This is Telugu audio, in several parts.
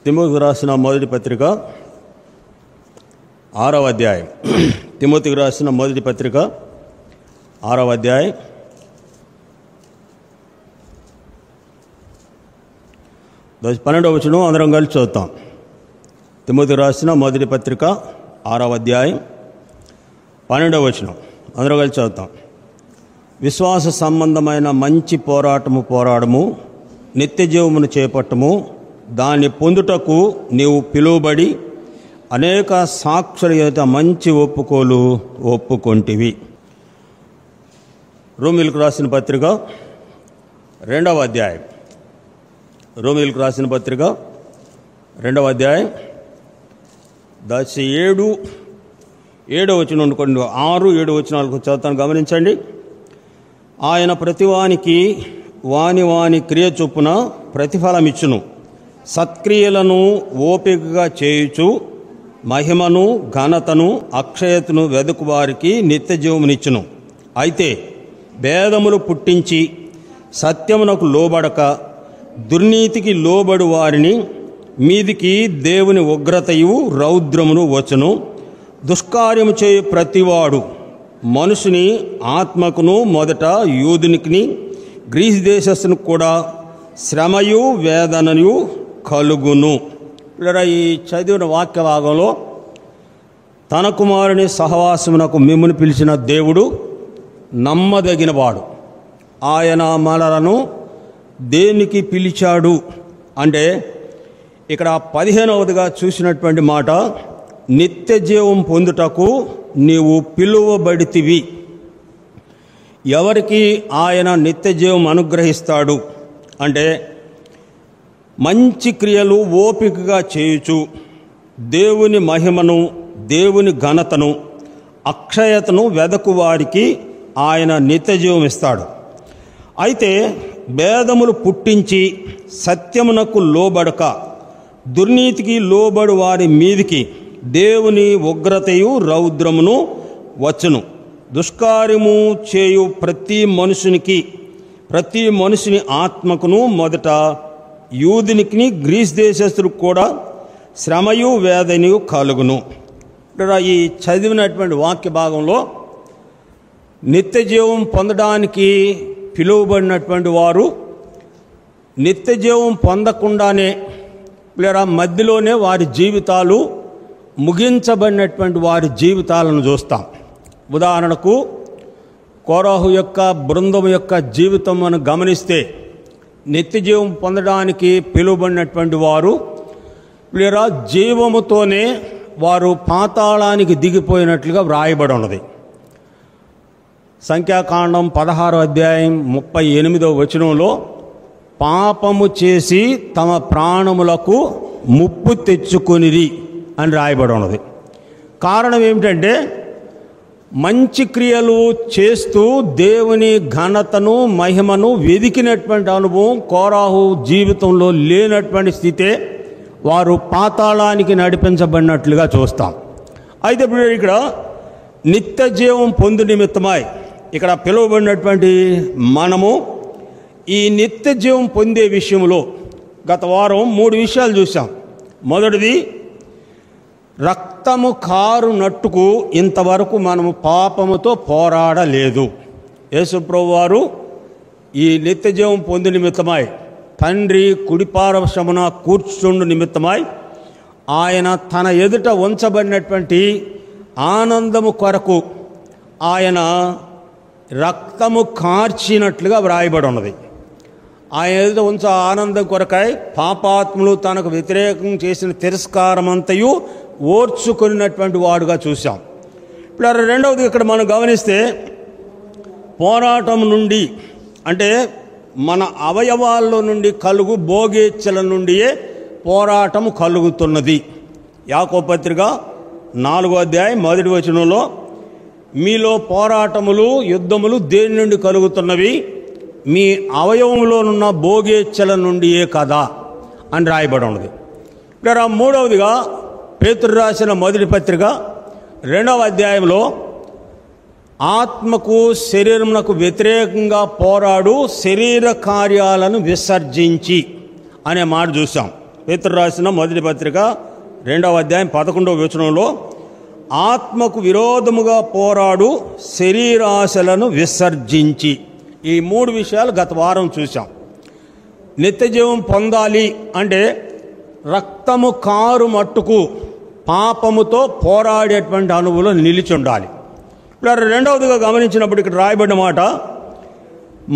తిమోతికి రాసిన మొదటి పత్రిక 6వ అధ్యాయం. తిమోతికి రాసిన మొదటి పత్రిక 6వ అధ్యాయం 12వ వచనం అందరం కలిసి చదువుతాం. తిమోతికి రాసిన మొదటి పత్రిక 6వ అధ్యాయం 12వ వచనం అందరం కలిసి చదువుతాం. విశ్వాస సంబంధమైన మంచి పోరాడము, నిత్య జీవమును చేపట్టము, దాన్ని పొందుటకు నీవు పిలువబడి అనేక సాక్షుల ఎదుట మంచి ఒప్పుకోలు ఒప్పుకొంటివి. రోమీయులకు రాసిన పత్రిక 2వ అధ్యాయం. రోమీయులకు రాసిన పత్రిక 2వ అధ్యాయం 7వ వచనం కొన్ని 6, 7 వచనాలకు చదువుతాను, గమనించండి. ఆయన ప్రతివానికి వాని క్రియ చొప్పున ప్రతిఫలమిచ్చును. సత్క్రియలను ఓపికగా చేయుచు మహిమను, ఘనతను, అక్షయతను వెదుకు వారికి నిత్య జీవమునిచ్చును. అయితే భేదములు పుట్టించి సత్యమునకు లోబడక దుర్నీతికి లోబడు వారిని మీదికి దేవుని ఉగ్రతయు రౌద్రమును వచ్చును. దుష్కార్యము చేయు ప్రతివాడు మనుషుని ఆత్మకును మొదట యూదునికి గ్రీసు దేశస్థును కూడా శ్రమయు వేదనయు కలుగును. ఈ చదివిన వాక్య భాగంలో తన కుమారుని సహవాసమునకు మిమ్మును పిలిచిన దేవుడు నమ్మదగినవాడు. ఆయన మనలను దేనికి పిలిచాడు అంటే ఇక్కడ 15వదిగా చూసినటువంటి మాట, నిత్య జీవం పొందుటకు నీవు పిలువబడితివి. ఎవరికి ఆయన నిత్య జీవం అనుగ్రహిస్తాడు అంటే మంచి క్రియలు ఓపికగా చేయుచు దేవుని మహిమను, దేవుని ఘనతను, అక్షయతను వెదకు వారికి ఆయన నిత్య జీవం ఇస్తాడు. అయితే భేదములు పుట్టించి సత్యమునకు లోబడక దుర్నీతికి లోబడు వారి మీదికి దేవుని ఉగ్రతయు రౌద్రమును వచ్చును. దుష్కార్యము చేయు ప్రతి మనుషుని ఆత్మకును మొదట యూదునికి గ్రీసు దేశస్థులకు కూడా శ్రమయు వేదనయు కలుగును. ఇక్కడ ఈ చదివినటువంటి వాక్య భాగంలో నిత్య జీవం పొందడానికి పిలువబడినటువంటి వారు నిత్య జీవం పొందకుండానే లేదా మధ్యలోనే వారి జీవితాలు ముగించబడినటువంటి వారి జీవితాలను చూస్తాం. ఉదాహరణకు కోరాహు యొక్క బృందం యొక్క జీవితం మనం గమనిస్తే నిత్య జీవం పొందడానికి పిలువబడినటువంటి వారు లేదా జీవముతోనే వారు పాతాళానికి దిగిపోయినట్లుగా వ్రాయబడి ఉన్నది. సంఖ్యాకాండం 16వ అధ్యాయం 38వ వచనంలో పాపము చేసి తమ ప్రాణములకు ముప్పు తెచ్చుకొనిరి అని రాయబడి ఉన్నది. కారణం ఏమిటంటే మంచి క్రియలు చేస్తూ దేవుని ఘనతను, మహిమను వెదికినటువంటి అనుభవం కోరాహు జీవితంలో లేనటువంటి స్థితే వారు పాతాళానికి నడిపించబడినట్లుగా చూస్తాం. అయితే ఇప్పుడు ఇక్కడ నిత్య జీవం పొందు నిమిత్తమై ఇక్కడ పిలువబడినటువంటి మనము ఈ నిత్య జీవం పొందే విషయంలో గత వారం 3 విషయాలు చూసాం. మొదటిది, రక్తము కారునట్టుకు ఇంతవరకు మనము పాపముతో పోరాడలేదు. యేసు ప్రభువారు ఈ నిత్య జీవం పొందు నిమిత్తమై తండ్రి కుడిపార్శ్వమున కూర్చుండు నిమిత్తమై ఆయన తన ఎదుట ఉంచబడినటువంటి ఆనందము కొరకు ఆయన రక్తము కార్చినట్లుగా వ్రాయబడి ఉన్నది. ఆయన ఎదుట ఉంచ ఆనందం కొరకై పాపాత్ములు తనకు వ్యతిరేకం చేసిన తిరస్కారమంతయు ఓర్చుకున్నటువంటి వాడుగా చూసాం. ఇప్పుడు రెండవది ఇక్కడ మనం గమనిస్తే పోరాటం నుండి అంటే మన అవయవాల్లో నుండి కలుగు భోగేచ్ఛల నుండియే పోరాటం కలుగుతున్నది. యాకోబు పత్రిక 4వ అధ్యాయం 1వ వచనంలో మీలో పోరాటములు, యుద్ధములు దేని నుండి కలుగుతున్నవి? మీ అవయవంలోనున్న భోగేచ్ఛల నుండియే కదా అని రాయబడి ఉన్నది. ఇక్కడ మూడవదిగా పేతురు రాసిన మొదటి పత్రిక 2వ అధ్యాయంలో ఆత్మకు శరీరమునకు వ్యతిరేకంగా పోరాడు శరీర కార్యాలను విసర్జించి అనే మాట చూసాం. పేతురు రాసిన మొదటి పత్రిక 2వ అధ్యాయం 11వ వచనంలో ఆత్మకు విరోధముగా పోరాడు శరీరాశలను విసర్జించి, ఈ 3 విషయాలు గత వారం చూసాం. నిత్యజీవం పొందాలి అంటే రక్తము కారు మట్టుకు పాపముతో పోరాడేటువంటి అనుభవంలో నిలిచి ఉండాలి. ఇప్పుడు రెండవదిగా గమనించినప్పుడు ఇక్కడ రాయబడిన మాట,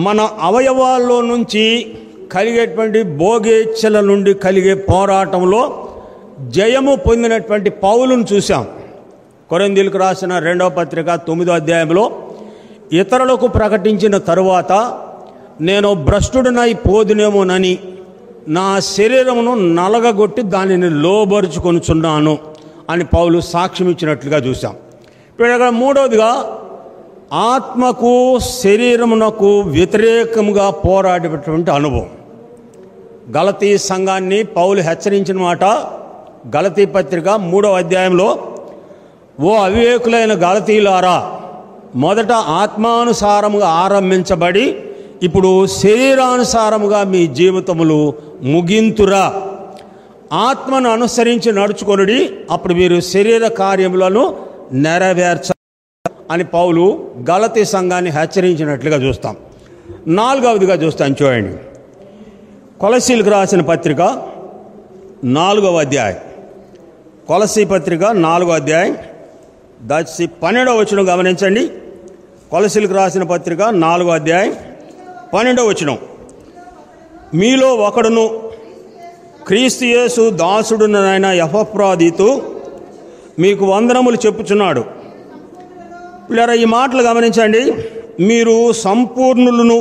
మన అవయవాల్లో నుంచి కలిగేటువంటి భోగేచ్ఛల నుండి కలిగే పోరాటంలో జయము పొందినటువంటి పౌలును చూసాం. కొరింథీయులకు రాసిన 2వ పత్రిక 9వ అధ్యాయంలో ఇతరులకు ప్రకటించిన తరువాత నేను భ్రష్టుడినై పోదునేమోనని నా శరీరమును నలగగొట్టి దానిని లోబరుచుకొనుచున్నాను అని పౌలు సాక్ష్యం ఇచ్చినట్లుగా చూసాం. ఇప్పుడు ఇక్కడ మూడవదిగా ఆత్మకు శరీరమునకు వ్యతిరేకంగా పోరాడేటువంటి అనుభవం. గలతీ సంఘాన్ని పౌలు హెచ్చరించిన మాట గలతీ పత్రిక 3వ అధ్యాయంలో, ఓ అవివేకులైన గలతీలారా, మొదట ఆత్మానుసారముగా ఆరంభించబడి ఇప్పుడు శరీరానుసారముగా మీ జీవితములు ముగింతురా. ఆత్మను అనుసరించి నడుచుకొనుడి, అప్పుడు మీరు శరీర కార్యములను నెరవేర్చ అని పౌలు గలతీ సంఘాన్ని హెచ్చరించినట్లుగా చూస్తాం. 4వదిగా చూస్తాం, చూడండి. కొలసీలకు రాసిన పత్రిక 4వ అధ్యాయం, కొలసీ పత్రిక 4వ అధ్యాయం 12వ వచనం గమనించండి. కొలసీలకు రాసిన పత్రిక 4వ అధ్యాయం 12వ వచనం, మీలో ఒకడును క్రీస్తు యేసు దాసుడునైన ఎపఫ్రాదితు మీకు వందనములు చెప్పుచున్నాడు. పిల్లరా, ఈ మాటలు గమనించండి. మీరు సంపూర్ణులను,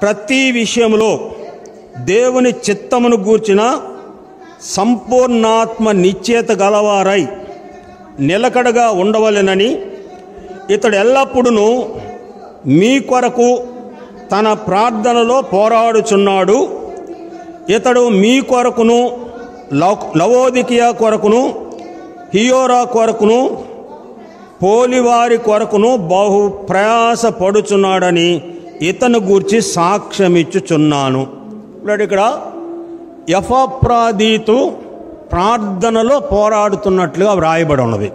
ప్రతి విషయంలో దేవుని చిత్తమును గూర్చిన సంపూర్ణాత్మ నిశ్చయత గలవారై నిలకడగా ఉండవలెనని ఇతడు ఎల్లప్పుడూ మీ కొరకు తన ప్రార్థనలో పోరాడుచున్నాడు. ఇతడు మీ కొరకును, లవోదికియా కొరకును, హియోరా కొరకును, పోలివారి కొరకును బహు ప్రయాస పడుచున్నాడని ఇతను గూర్చి సాక్ష్యమిచ్చుచున్నాను. ఇక్కడ ఎపఫ్రాదితు ప్రార్థనలో పోరాడుతున్నట్లుగా వ్రాయబడి ఉన్నది.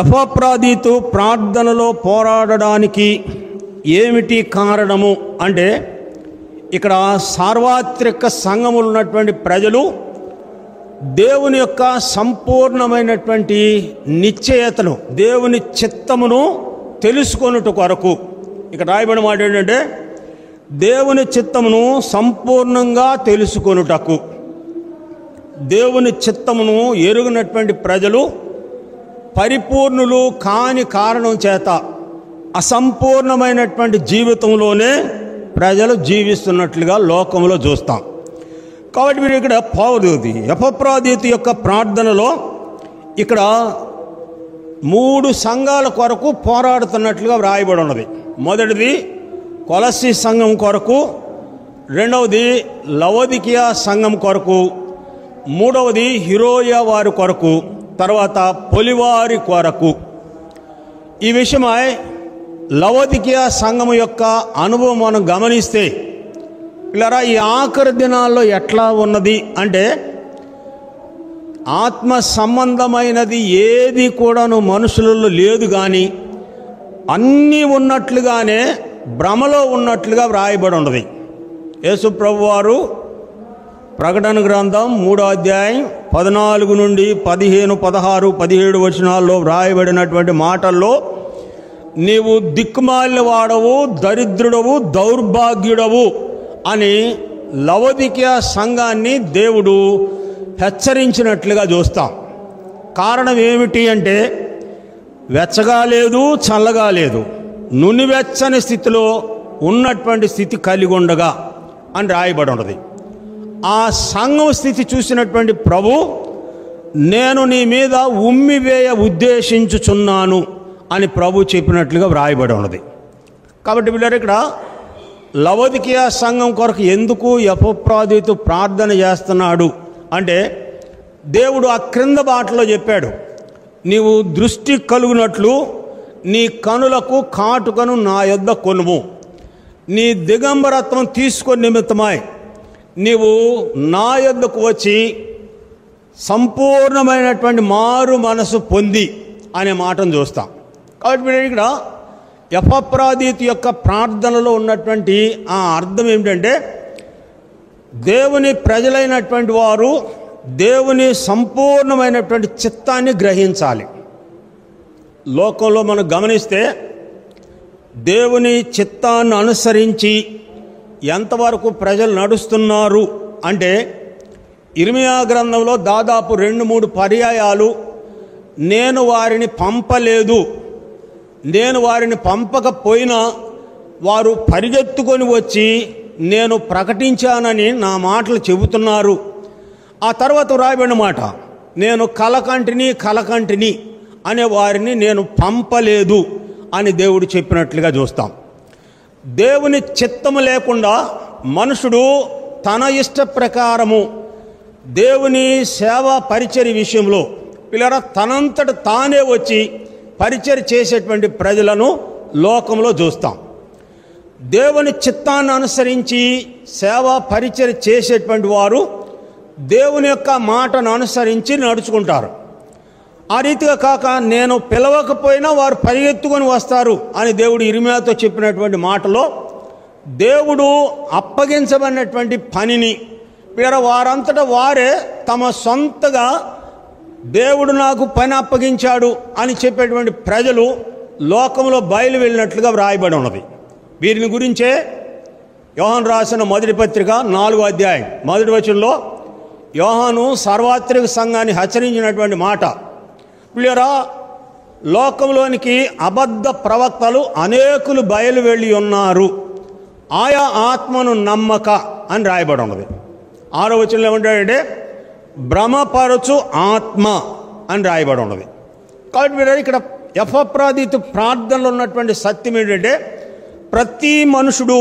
ఎపఫ్రాదితు ప్రార్థనలో పోరాడడానికి ఏమిటి కారణము అంటే, ఇక్కడ సార్వత్రిక సంఘములు ఉన్నటువంటి ప్రజలు దేవుని యొక్క సంపూర్ణమైనటువంటి నిశ్చయతను, దేవుని చిత్తమును తెలుసుకొనుట కొరకు, ఇక్కడ రాయబడిన మాట ఏంటంటే దేవుని చిత్తమును సంపూర్ణంగా తెలుసుకొనుటకు. దేవుని చిత్తమును ఎరుగినటువంటి ప్రజలు పరిపూర్ణులు కాని కారణం చేత అసంపూర్ణమైనటువంటి జీవితంలోనే ప్రజలు జీవిస్తున్నట్లుగా లోకంలో చూస్తాం. కాబట్టి మీరు ఇక్కడ ఎపఫ్రాదితు యొక్క ప్రార్థనలో ఇక్కడ 3 సంఘాల కొరకు పోరాడుతున్నట్లుగా వ్రాయబడి ఉన్నది. మొదటిది కొలసీ సంఘం కొరకు, రెండవది లవోదికియా సంఘం కొరకు, మూడవది హిరోయా వారి కొరకు, తర్వాత పొలివారి కొరకు. ఈ విషయమై లవోదికియా సంఘం యొక్క అనుభవం మనం గమనిస్తే, ఇలా ఈ ఆఖరి దినాల్లో ఎట్లా ఉన్నది అంటే, ఆత్మ సంబంధమైనది ఏది కూడాను మనుషులలో లేదు, కానీ అన్నీ ఉన్నట్లుగానే భ్రమలో ఉన్నట్లుగా వ్రాయబడి ఉన్నది. యేసు ప్రభువారు ప్రకటన గ్రంథం 3వ అధ్యాయం 14 నుండి 15, 16, 17 వచనాల్లో వ్రాయబడినటువంటి మాటల్లో, నీవు దిక్కుమాలిన వాడవు, దరిద్రుడవు, దౌర్భాగ్యుడవు అని లవోదికియా సంఘాన్ని దేవుడు హెచ్చరించినట్లుగా చూస్తాం. కారణం ఏమిటి అంటే, వెచ్చగా లేదు, చల్లగా లేదు, నునివెచ్చని స్థితిలో ఉన్నటువంటి స్థితి కలిగి ఉండగా అని రాయబడి ఉన్నది. ఆ సంఘం స్థితి చూసినటువంటి ప్రభు, నేను నీ మీద ఉమ్మివేయ ఉద్దేశించుచున్నాను అని ప్రభు చెప్పినట్లుగా వ్రాయబడి ఉన్నది. కాబట్టి వీళ్ళకి ఇక్కడ లవోదికియా సంఘం కొరకు ఎందుకు ఎపఫ్రాదితు ప్రార్థన చేస్తున్నాడు అంటే, దేవుడు ఆ క్రింద బాటలో చెప్పాడు, నీవు దృష్టి కలుగునట్లు నీ కనులకు కాటుకను నా యొద్ద కొనుము, నీ దిగంబరత్వం తీసుకొని నిమిత్తమై నీవు నా యొద్దకు వచ్చి సంపూర్ణమైనటువంటి మారు మనసు పొంది అనే మాటను చూస్తాం. కాబట్టి మీరు ఇక్కడ ఎపఫ్రాదీతు యొక్క ప్రార్థనలో ఉన్నటువంటి ఆ అర్థం ఏమిటంటే, దేవుని ప్రజలైనటువంటి వారు దేవుని సంపూర్ణమైనటువంటి చిత్తాన్ని గ్రహించాలి. లోకంలో మనం గమనిస్తే దేవుని చిత్తాన్ని అనుసరించి ఎంతవరకు ప్రజలు నడుస్తున్నారు అంటే, ఇర్మియా గ్రంథంలో దాదాపు 2-3 పర్యాయాలు నేను వారిని పంపలేదు, నేను వారిని పంపకపోయినా వారు పరిగెత్తుకొని వచ్చి నేను ప్రకటించానని నా మాటలు చెబుతున్నారు. ఆ తర్వాత రాయబడిన మాట, నేను కలకంటిని అనే వారిని నేను పంపలేదు అని దేవుడు చెప్పినట్లుగా చూస్తాం. దేవుని చిత్తము లేకుండా మనుషుడు తన ఇష్ట ప్రకారము దేవుని సేవా పరిచర్య విషయంలో పిల్లరా తనంతట తానే వచ్చి పరిచర్య చేసేటువంటి ప్రజలను లోకంలో చూస్తాం. దేవుని చిత్తాన్ని అనుసరించి సేవా పరిచర్య చేసేటువంటి వారు దేవుని యొక్క మాటను అనుసరించి నడుచుకుంటారు. ఆ రీతిగా కాక నేను పిలవకపోయినా వారు పరిగెత్తుకొని వస్తారు అని దేవుడు ఇర్మియాతో చెప్పినటువంటి మాటలో దేవుడు అప్పగించబడినటువంటి పనిని వారంతటా వారే తమ సొంతగా దేవుడు నాకు పని అప్పగించాడు అని చెప్పేటువంటి ప్రజలు లోకంలో బయలు వెళ్ళినట్లుగా వ్రాయబడి ఉన్నది. వీరిని గురించే యోహాను రాసిన మొదటి పత్రిక 4వ అధ్యాయం 1వ వచనంలో యోహాను సార్వత్రిక సంఘాన్ని హెచ్చరించినటువంటి మాట, ప్రియరా లోకంలోనికి అబద్ధ ప్రవక్తలు అనేకులు బయలు వెళ్ళి ఉన్నారు, ఆయా ఆత్మను నమ్మక అని రాయబడి ఉన్నది. 6వ వచనంలో ఏమంటాడంటే భ్రమపరచు ఆత్మ అని రాయబడి ఉన్నది. కాబట్టి మీరు ఇక్కడ ఎపఫ్రాదీతు ప్రార్థనలో ఉన్నటువంటి సత్యం ఏంటంటే, ప్రతి మనుషుడు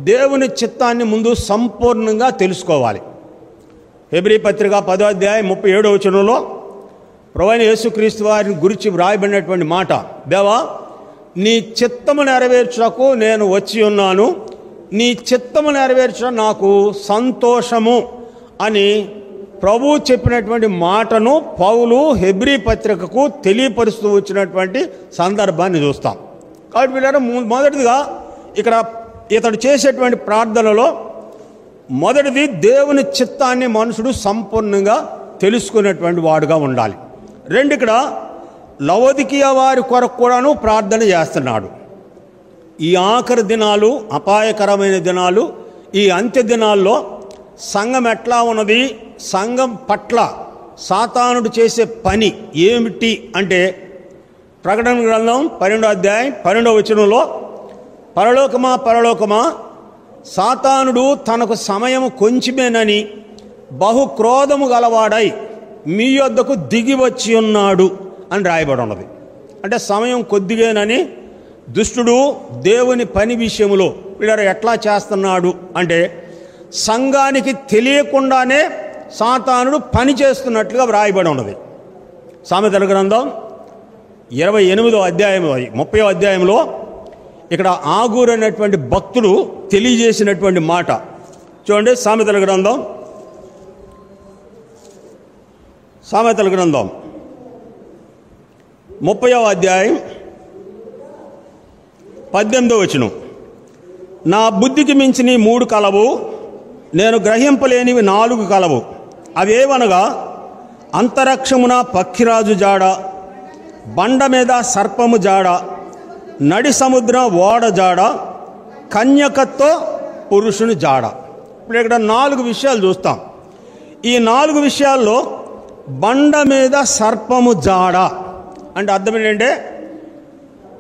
దేవుని చిత్తాన్ని ముందు సంపూర్ణంగా తెలుసుకోవాలి. హెబ్రీ పత్రిక 10వ అధ్యాయం 37వ వచనంలో ప్రభువైన యేసుక్రీస్తు వారిని గురించి వ్రాయబడినటువంటి మాట, దేవా నీ చిత్తము నెరవేర్చుటకు నేను వచ్చి ఉన్నాను, నీ చిత్తము నెరవేర్చడం నాకు సంతోషము అని ప్రభువు చెప్పినటువంటి మాటను పౌలు హెబ్రీ పత్రికకు తెలియపరుస్తూ వచ్చినటువంటి సందర్భాన్ని చూస్తాం. కాబట్టి వీళ్ళ మొదటిగా ఇక్కడ ఇతడు చేసేటువంటి ప్రార్థనలో మొదటిది దేవుని చిత్తాన్ని మనుషుడు సంపూర్ణంగా తెలుసుకునేటువంటి వాడుగా ఉండాలి. 2 ఇక్కడ లవోదికీయ వారి కొరకు కూడాను ప్రార్థన చేస్తున్నాడు. ఈ ఆఖరి దినాలు అపాయకరమైన దినాలు, ఈ అంత్య దినాల్లో సంఘం ఎట్లా ఉన్నది, సంఘం పట్ల సాతానుడు చేసే పని ఏమిటి అంటే, ప్రకటన గ్రంథం 12వ అధ్యాయం 12వ వచనంలో పరలోకమా సాతానుడు తనకు సమయము కొంచెమేనని బహు క్రోధము గలవాడై మీ యొద్దకు దిగి వచ్చి ఉన్నాడు అని రాయబడి ఉన్నది. అంటే సమయం కొద్దిగానని దుష్టుడు దేవుని పని విషయంలో వీళ్ళ ఎట్లా చేస్తున్నాడు అంటే, సంఘానికి తెలియకుండానే సాతానుడు పని చేస్తున్నట్లుగా వ్రాయబడి ఉన్నది. సామెతల గ్రంథం 28వ అధ్యాయం 30వ అధ్యాయంలో ఇక్కడ ఆగూరు అనేటువంటి భక్తుడు తెలియజేసినటువంటి మాట చూడండి. సామెతల గ్రంథం 30వ అధ్యాయం 18వ వచనం, నా బుద్ధికి మించి నీ 3 కలవు, నేను గ్రహింపలేనివి 4 కలవు. అవేవనగా అంతరిక్షమున పక్షిరాజు జాడ, బండ మీద సర్పము జాడ, నడి సముద్రం ఓడ జాడ, కన్యకతో పురుషుని జాడ. ఇప్పుడు ఇక్కడ 4 విషయాలు చూస్తాం. ఈ 4 విషయాల్లో బండ మీద సర్పము జాడ అంటే అర్థం ఏంటంటే,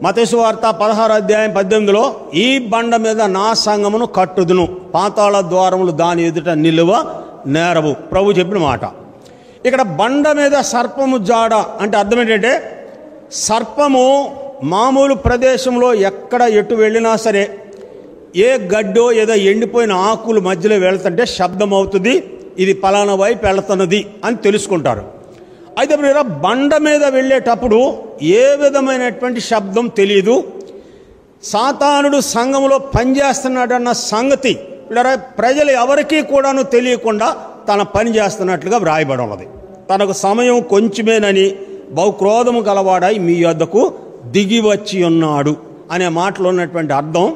మత్తయి సువార్త 16వ అధ్యాయం 18లో ఈ బండ మీద నా సంఘమును కట్టుదును, పాతాళ ద్వారములు దాని ఎదుట నిలువ నేరవు ప్రభు చెప్పిన మాట. ఇక్కడ బండ మీద సర్పము జాడ అంటే అర్థం ఏంటంటే, సర్పము మామూలు ప్రదేశంలో ఎక్కడ ఎటు వెళ్ళినా సరే ఏ గడ్డో ఏదో ఎండిపోయిన ఆకులు మధ్యలో వెళ్తుంటే శబ్దం అవుతుంది, ఇది పలానా వైపు వెళుతున్నది అని తెలుసుకుంటారు. అయితే మీరు బండ మీద వెళ్ళేటప్పుడు ఏ విధమైనటువంటి శబ్దం తెలియదు. సాతానుడు సంఘంలో పనిచేస్తున్నాడన్న సంగతి ప్రజలు ఎవరికీ కూడాను తెలియకుండా తన పని చేస్తున్నట్లుగా వ్రాయబడి ఉన్నది. తనకు సమయం కొంచెమేనని బహుక్రోధము గలవాడై మీ యొద్దకు దిగి వచ్చి ఉన్నాడు అనే మాటలో ఉన్నటువంటి అర్థం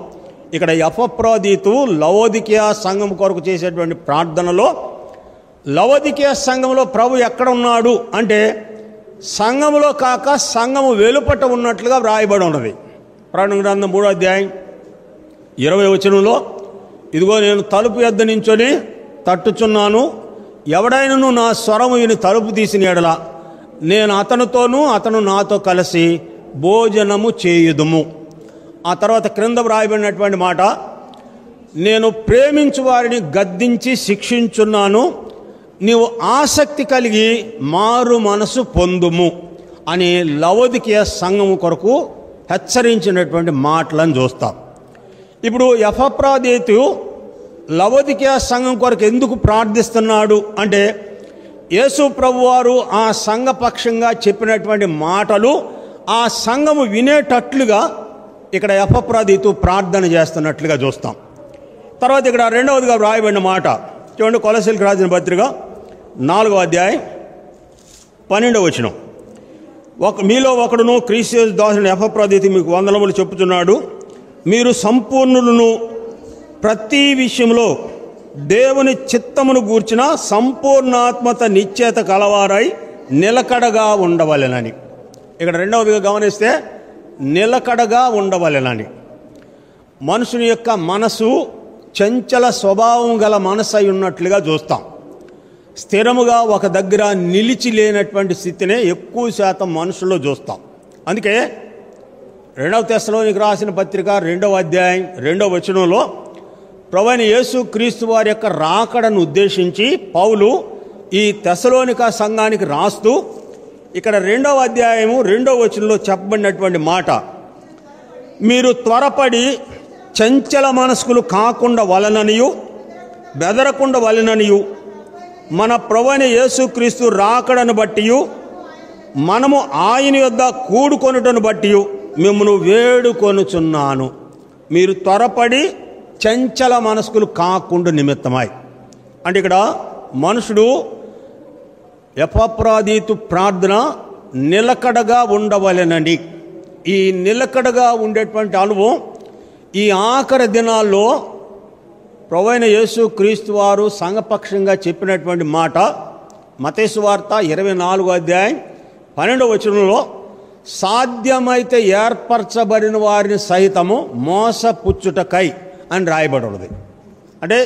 ఇక్కడ ఎపఫ్రోదీతు లవోదికీయ సంఘం కొరకు చేసేటువంటి ప్రార్థనలో లవోదికీయ సంఘంలో ప్రభు ఎక్కడ ఉన్నాడు అంటే సంఘములో కాక సంఘము వెలుపట ఉన్నట్లుగా వ్రాయబడి ఉన్నది. ప్రకటన గ్రంథం 3వ అధ్యాయం 20వ వచనంలో, ఇదిగో నేను తలుపు యొద్ద నించొని తట్టుచున్నాను, ఎవడైనను నా స్వరము విని తలుపు తీసిన యెడల నేను అతనితోనూ అతను నాతో కలిసి భోజనము చేయుదుము. ఆ తర్వాత క్రింద వ్రాయబడినటువంటి మాట, నేను ప్రేమించు వారిని గద్దించి శిక్షించున్నాను, నీవు ఆసక్తి కలిగి మారు మనసు పొందుము అని లవోదికీయ సంఘము కొరకు హెచ్చరించినటువంటి మాటలను చూస్తాం. ఇప్పుడు ఎపఫ్రోదీతు లవోదికీయ సంఘం కొరకు ఎందుకు ప్రార్థిస్తున్నాడు అంటే యేసు ప్రభువారు ఆ సంఘపక్షంగా చెప్పినటువంటి మాటలు ఆ సంఘము వినేటట్లుగా ఇక్కడ ఎపఫ్రోదీతు ప్రార్థన చేస్తున్నట్లుగా చూస్తాం. తర్వాత ఇక్కడ రెండవదిగా వ్రాయబడిన మాట చూడండి, కొలస్సీలకు రాసిన పత్రిక 4వ అధ్యాయం 12వ వచనం. మీలో ఒకడును క్రీస్తు దాసుని ఎపఫ్రోదీతు మీకు వందనములు చెప్పుచున్నాడు, మీరు సంపూర్ణులను ప్రతి విషయంలో దేవుని చిత్తమును గూర్చిన సంపూర్ణాత్మత నిశ్చయత కలవారై నిలకడగా ఉండవలెనని. ఇక్కడ రెండవదిగా గమనిస్తే నిలకడగా ఉండవలెనని. మనుషుని యొక్క మనసు చంచల స్వభావం గల మనసు అయి ఉన్నట్లుగా చూస్తాం. స్థిరముగా ఒక దగ్గర నిలిచి లేనటువంటి స్థితినే ఎక్కువ శాతం మనుషుల్లో చూస్తాం. అందుకే 2వ తెస్సలోనికి రాసిన పత్రిక 2వ అధ్యాయం 2వ వచనంలో ప్రభువైన యేసు క్రీస్తు వారి యొక్క రాకడను ఉద్దేశించి పౌలు ఈ తెస్సలోనిక సంఘానికి రాస్తూ ఇక్కడ 2వ అధ్యాయము 2వ వచనంలో చెప్పబడినటువంటి మాట, మీరు త్వరపడి చంచల మనస్కులు కాకుండా వలననియు బెదరకుండా వలననియు మన ప్రభువైన యేసుక్రీస్తు రాకడను బట్టియు మనము ఆయన యొద్ద కూడుకొనుటను బట్టియు మిమ్మును వేడుకొనుచున్నాను. మీరు త్వరపడి చంచల మనస్కులు కాకుండా నిమిత్తమై. అంటే ఇక్కడ మనుషుడు ఎపఫ్రోదీతు ప్రార్థన నిలకడగా ఉండవలెనని. ఈ నిలకడగా ఉండేటువంటి అనుభవం ఈ ఆఖరి దినాల్లో ప్రభువైన యేసు క్రీస్తు వారు సంఘపక్షంగా చెప్పినటువంటి మాట మత్తయి సువార్త 24వ అధ్యాయం 12వ వచనంలో, సాధ్యమైతే ఏర్పరచబడిన వారిని సహితము మోసపుచ్చుటకై అని రాయబడి ఉన్నది. అంటే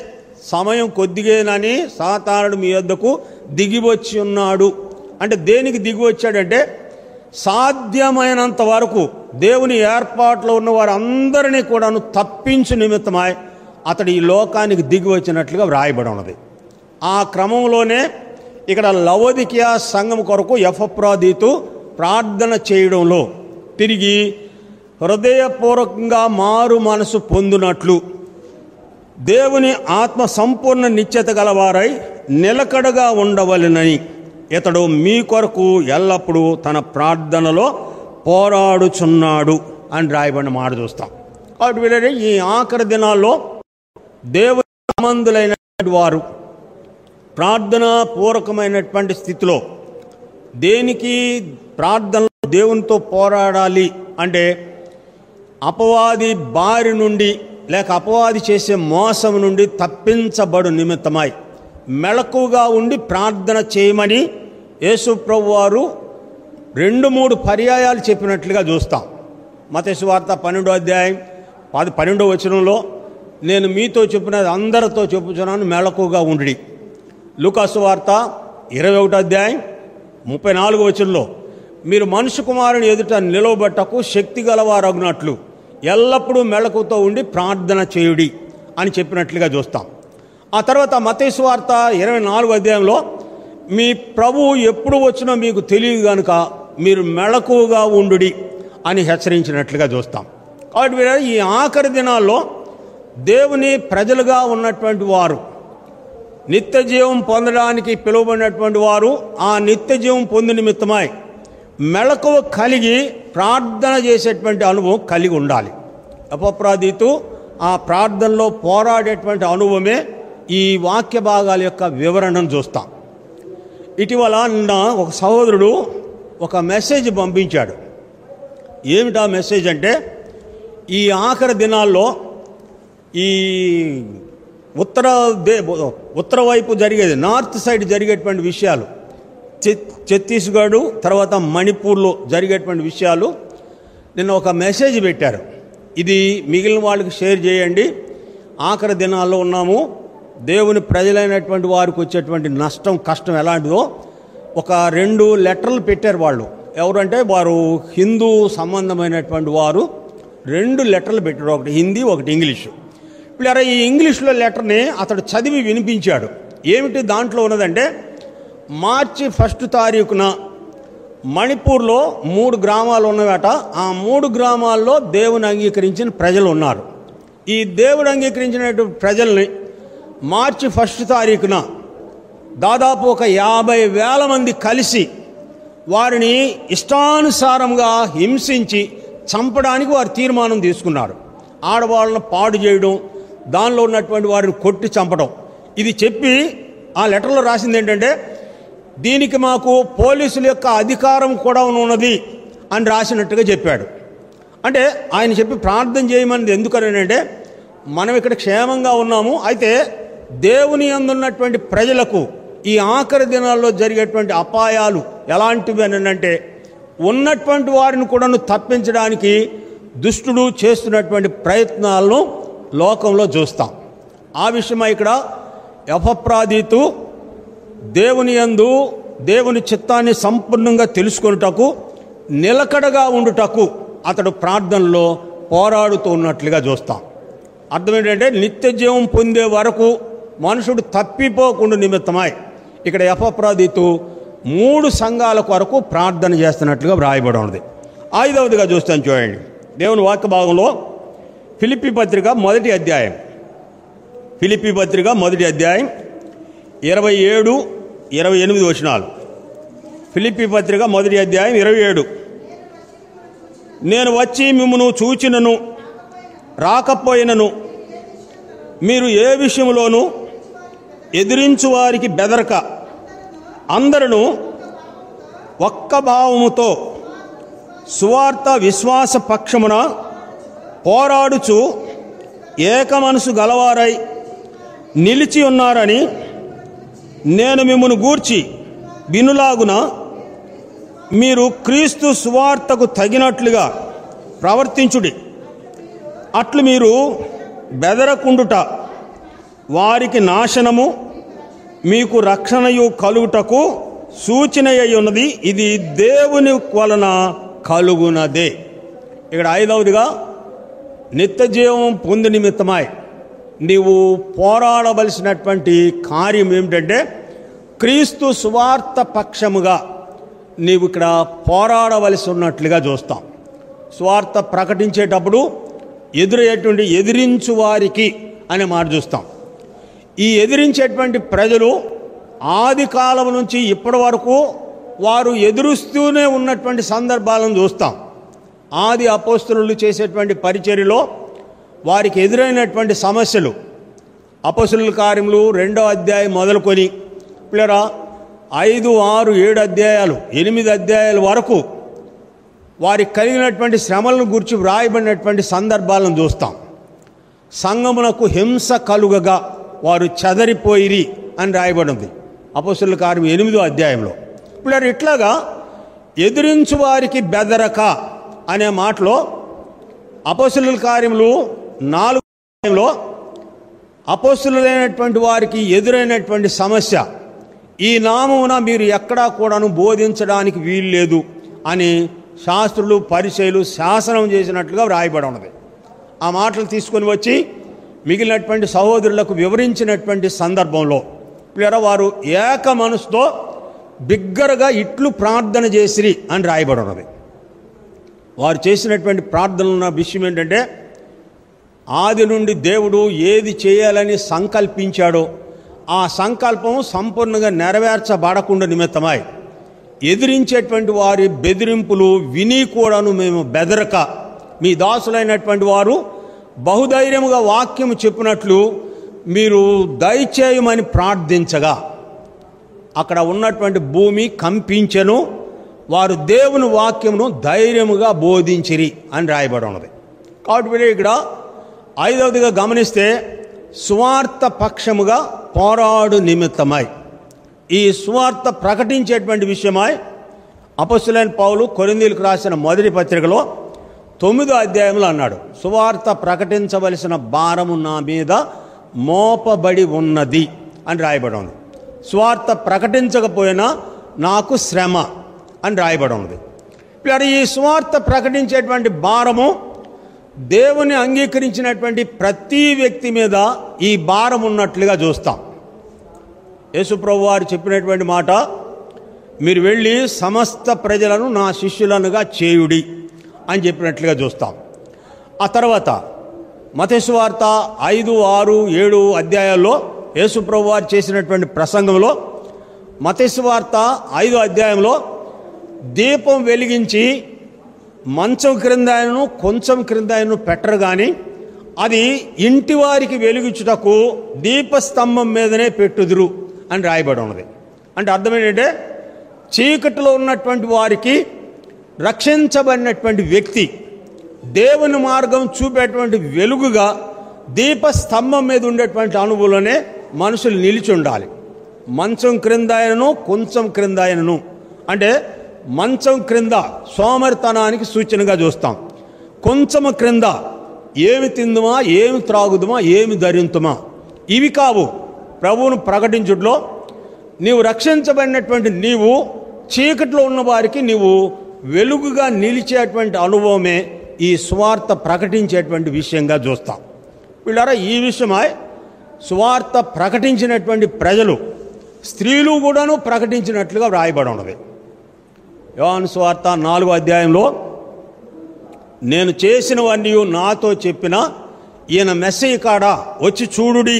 సమయం కొద్దిగేనని సాతానుడు మీ యొద్దకు దిగి వచ్చి ఉన్నాడు. అంటే దేనికి దిగి వచ్చాడంటే సాధ్యమైనంత వరకు దేవుని ఏర్పాట్లో ఉన్న వారందరినీ కూడాను తప్పించు నిమిత్తమై అతడు ఈ లోకానికి దిగి వచ్చినట్లుగా వ్రాయబడి ఉన్నది. ఆ క్రమంలోనే ఇక్కడ లవోదికీయ సంఘం కొరకు ఎపఫ్రోదీతు ప్రార్థన చేయడంలో తిరిగి హృదయపూర్వకంగా మారు మనసు పొందినట్లు దేవుని ఆత్మ సంపూర్ణ నిశ్చయత గలవారై నిలకడగా ఉండవలెనని ఇతడు మీ కొరకు ఎల్లప్పుడూ తన ప్రార్థనలో పోరాడుచున్నాడు అని రాయబడిన మాట చూస్తాం. కాబట్టి ఈ ఆఖరి దినాల్లో దేవుని సంబంధులైనటువంటి వారు ప్రార్థనా పూర్వకమైనటువంటి స్థితిలో దేనికి ప్రార్థనలో దేవునితో పోరాడాలి అంటే అపవాది బారి నుండి లేక అపవాది చేసే మోసం నుండి తప్పించబడు నిమిత్తమై మెలకుగా ఉండి ప్రార్థన చేయమని యేసు ప్రభువు వారు 2-3 పర్యాయాలు చెప్పినట్లుగా చూస్తాం. మత్తయి సువార్త 12వ అధ్యాయం 12వ వచనంలో, నేను మీతో చెప్పినది అందరితో చెప్పుచున్నాను, మెలకుగా ఉండి. లూకా సువార్త 21వ అధ్యాయం 34వ వచనంలో, మీరు మనుష్య కుమారుని ఎదుట నిలవబట్టకు శక్తి గలవారగునట్లు ఎల్లప్పుడూ మెలకుతో ఉండి ప్రార్థన చేయుడి అని చెప్పినట్లుగా చూస్తాం. ఆ తర్వాత మత్తయి సువార్త 24వ అధ్యాయంలో, మీ ప్రభువు ఎప్పుడు వచ్చినా మీకు తెలియదు కనుక మీరు మెలకువగా ఉండుడి అని హెచ్చరించినట్లుగా చూస్తాం. కాబట్టి ఈ ఆఖరి దినాల్లో దేవుని ప్రజలుగా ఉన్నటువంటి వారు, నిత్య జీవం పొందడానికి పిలువబడినటువంటి వారు ఆ నిత్య జీవం పొంది నిమిత్తమై మెలకువ కలిగి ప్రార్థన చేసేటువంటి అనుభవం కలిగి ఉండాలి. ఎపఫ్రోదీతు ఆ ప్రార్థనలో పోరాడేటువంటి అనుభవమే ఈ వాక్య భాగాల యొక్క వివరణను చూస్తాం. ఇటీవల నిన్న ఒక సహోదరుడు ఒక మెసేజ్ పంపించాడు. ఏమిటా మెసేజ్ అంటే, ఈ ఆఖరి దినాల్లో ఈ ఉత్తర వైపు జరిగేది, నార్త్ సైడ్ జరిగేటువంటి విషయాలు, ఛత్తీస్గఢ్ తర్వాత మణిపూర్లో జరిగేటువంటి విషయాలు నిన్న ఒక మెసేజ్ పెట్టారు. ఇది మిగిలిన వాళ్ళకి షేర్ చేయండి, ఆఖరి దినాల్లో ఉన్నాము, దేవుని ప్రజలైనటువంటి వారికి వచ్చేటువంటి నష్టం కష్టం ఎలాంటిదో ఒక 2 లెటర్లు పెట్టారు వాళ్ళు. ఎవరంటే వారు హిందూ సంబంధమైనటువంటి వారు 2 లెటర్లు పెట్టారు, ఒకటి హిందీ ఒకటి ఇంగ్లీషు. ఇప్పుడు ఈ ఇంగ్లీష్లో లెటర్ని అతడు చదివి వినిపించాడు. ఏమిటి దాంట్లో ఉన్నదంటే, మార్చి 1 తారీఖున మణిపూర్లో 3 గ్రామాలు ఉన్నవట. ఆ 3 గ్రామాల్లో దేవుని అంగీకరించిన ప్రజలు ఉన్నారు. ఈ దేవుడు అంగీకరించినటువంటి ప్రజల్ని మార్చి 1 తారీఖున దాదాపు ఒక 50,000 మంది కలిసి వారిని ఇష్టానుసారంగా హింసించి చంపడానికి వారు తీర్మానం తీసుకున్నారు. ఆడవాళ్ళను పాడు చేయడం, దానిలో ఉన్నటువంటి వారిని కొట్టి చంపడం. ఇది చెప్పి ఆ లెటర్లో రాసింది ఏంటంటే, దీనికి మాకు పోలీసుల యొక్క అధికారం కూడా ఉన్నది అని రాసినట్టుగా చెప్పాడు. అంటే ఆయన చెప్పి ప్రార్థన చేయమని ఎందుకనంటే, మనం ఇక్కడ క్షేమంగా ఉన్నాము, అయితే దేవుని అందున్నటువంటి ప్రజలకు ఈ ఆఖరి దినాల్లో జరిగేటువంటి అపాయాలు ఎలాంటివి అని అంటే, ఉన్నటువంటి వారిని కూడా తప్పించడానికి దుష్టుడు చేస్తున్నటువంటి ప్రయత్నాలను లోకంలో చూస్తాం. ఆ విషయమై ఇక్కడ ఎపఫ్రాదీతు దేవుని యందు దేవుని చిత్తాన్ని సంపూర్ణంగా తెలుసుకొనుటకు, నిలకడగా ఉండుటకు అతడు ప్రార్థనలో పోరాడుతూ ఉన్నట్లుగా చూస్తాం. అర్థం ఏంటంటే, నిత్య జీవం పొందే వరకు మనుషుడు తప్పిపోకుండా నిమిత్తమై ఇక్కడ ఎపఫ్రాదీతు 3 సంఘాల కొరకు ప్రార్థన చేస్తున్నట్లుగా వ్రాయబడి ఉన్నది. 5వదిగా చూస్తాను చూడండి, దేవుని వాక్య భాగంలో ఫిలిప్పీ పత్రిక 1వ అధ్యాయం, ఫిలిప్పీ పత్రిక 1వ అధ్యాయం 27, 28 వచనాలు. ఫిలిప్పీ పత్రిక 1వ అధ్యాయం 27. నేను వచ్చి మిమ్మును చూచినను రాకపోయినను మీరు ఏ విషయంలోనూ ఎదిరించు వారికి బెదరక అందరూ ఒక్క భావముతో సువార్త విశ్వాస పక్షమున పోరాడుచు ఏక మనసు గలవారై నిలిచి ఉన్నారని నేను మిమ్మును గూర్చి వినులాగున మీరు క్రీస్తు సువార్తకు తగినట్లుగా ప్రవర్తించుడి. అట్లు మీరు బెదరకుండుట వారికి నాశనము, మీకు రక్షణయు కలుగుటకు సూచన అయి ఉన్నది. ఇది దేవుని వలన కలుగునదే. ఇక్కడ 5వదిగా నిత్య జీవం పొంది నిమిత్తమై నీవు పోరాడవలసినటువంటి కార్యం ఏమిటంటే, క్రీస్తు సువార్త పక్షముగా నీవు ఇక్కడ పోరాడవలసి ఉన్నట్లుగా చూస్తాం. సువార్త ప్రకటించేటప్పుడు ఎదురయ్యేటువంటి ఎదిరించు వారికి అనే మాట చూస్తాం. ఈ ఎదిరించేటువంటి ప్రజలు ఆది కాలం నుంచి ఇప్పటి వరకు వారు ఎదురుస్తూనే ఉన్నటువంటి సందర్భాలను చూస్తాం. ఆది అపోస్తలులు చేసేటువంటి పరిచర్యలో వారికి ఎదురైనటువంటి సమస్యలు, అపోస్తలుల కార్యములు 2వ అధ్యాయం మొదలుకొని పిల్లరా 5, 6, 7 అధ్యాయాలు 8 అధ్యాయాల వరకు వారికి కలిగినటువంటి శ్రమలను గురించి వ్రాయబడినటువంటి సందర్భాలను చూస్తాం. సంఘమునకు హింస కలుగగా వారు చెదరిపోయిరి అని రాయబడింది అపోస్తలుల కార్యం 8వ అధ్యాయంలో. ఇప్పుడు ఇట్లాగా ఎదిరించు వారికి బెదరక అనే మాటలో అపోస్తలుల కార్యములు 4వ అధ్యాయంలో అపోస్తలులైనటువంటి వారికి ఎదురైనటువంటి సమస్య, ఈ నామమున మీరు ఎక్కడా కూడాను బోధించడానికి వీల్లేదు అని శాస్త్రులు పరిచయులు శాసనం చేసినట్లుగా వ్రాయబడి ఉన్నది. ఆ మాటలు తీసుకొని వచ్చి మిగిలినటువంటి సహోదరులకు వివరించినటువంటి సందర్భంలో పిల్లరా వారు ఏక మనసుతో బిగ్గరగా ఇట్లు ప్రార్థన చేసిరి అని రాయబడి ఉన్నది. వారు చేసినటువంటి ప్రార్థనల విషయం ఏంటంటే, ఆది నుండి దేవుడు ఏది చేయాలని సంకల్పించాడో ఆ సంకల్పం సంపూర్ణంగా నెరవేర్చబడకుండా నిమిత్తమై ఎదిరించేటువంటి వారి బెదిరింపులు విని కూడాను మేము బెదరక, మీ దాసులైనటువంటి వారు బహుధైర్యముగా వాక్యము చెప్పినట్లు మీరు దయచేయమని ప్రార్థించగా అక్కడ ఉన్నటువంటి భూమి కంపించెను, వారు దేవుని వాక్యమును ధైర్యముగా బోధించిరి అని రాయబడి ఉన్నది. కాబట్టి ఇక్కడ 5వదిగా గమనిస్తే సువార్త పక్షముగా పోరాడు నిమిత్తమై, ఈ సువార్త ప్రకటించేటువంటి విషయమై అపొస్తలుడైన పౌలు కొరింథీయులకు రాసిన మొదటి పత్రికలో 9వ అధ్యాయంలో అన్నాడు, సువార్త ప్రకటించవలసిన భారము నా మీద మోపబడి ఉన్నది అని రాయబడి ఉంది. సువార్త ప్రకటించకపోయినా నాకు శ్రమ అని రాయబడి ఉన్నది. ఇప్పుడు ఈ సువార్త ప్రకటించేటువంటి భారము దేవుని అంగీకరించినటువంటి ప్రతి వ్యక్తి మీద ఈ భారం ఉన్నట్లుగా చూస్తాం. యేసుప్రభు వారు చెప్పినటువంటి మాట, మీరు వెళ్ళి సమస్త ప్రజలను నా శిష్యులనుగా చేయుడి అని చెప్పినట్లుగా చూస్తాం. ఆ తర్వాత మత్తయి సువార్త 5, 6, 7 అధ్యాయాల్లో యేసుప్రభు వారు చేసినటువంటి ప్రసంగంలో మత్తయి సువార్త 5వ అధ్యాయంలో దీపం వెలిగించి మంచం క్రిందను కొంచెం క్రిందను పెట్టరు, కానీ అది ఇంటి వారికి వెలిగించుటకు దీపస్తంభం మీదనే పెట్టుదురు అని రాయబడి ఉన్నది. అంటే అర్థం ఏంటంటే చీకటిలో ఉన్నటువంటి వారికి రక్షించబడినటువంటి వ్యక్తి దేవుని మార్గం చూపేటువంటి వెలుగుగా దీపస్తంభం మీద ఉండేటువంటి అనుభవంలోనే మనుషులు నిలిచి ఉండాలి. మంచం క్రిందను కొంచెం క్రిందను అంటే మంచం క్రింద సోమరితనానికి సూచనగా చూస్తాం. కొంచెము క్రింద ఏమి తిందుమా, ఏమి త్రాగుదుమా, ఏమి ధరింతుమా, ఇవి కావు ప్రభువును ప్రకటించుట్లో. నీవు రక్షించబడినటువంటి నీవు చీకట్లో ఉన్న వారికి నీవు వెలుగుగా నిలిచేటువంటి అనుభవమే ఈ సువార్త ప్రకటించేటువంటి విషయంగా చూస్తాం. వీళ్ళారా ఈ విషయమై సువార్త ప్రకటించినటువంటి ప్రజలు, స్త్రీలు కూడాను ప్రకటించినట్లుగా వ్రాయబడి ఉన్నది. యోహాను సువార్త 4వ అధ్యాయంలో నేను చేసినవన్నీ నాతో చెప్పిన ఈయన మెస్సయ్య కాడ వచ్చి చూడుడి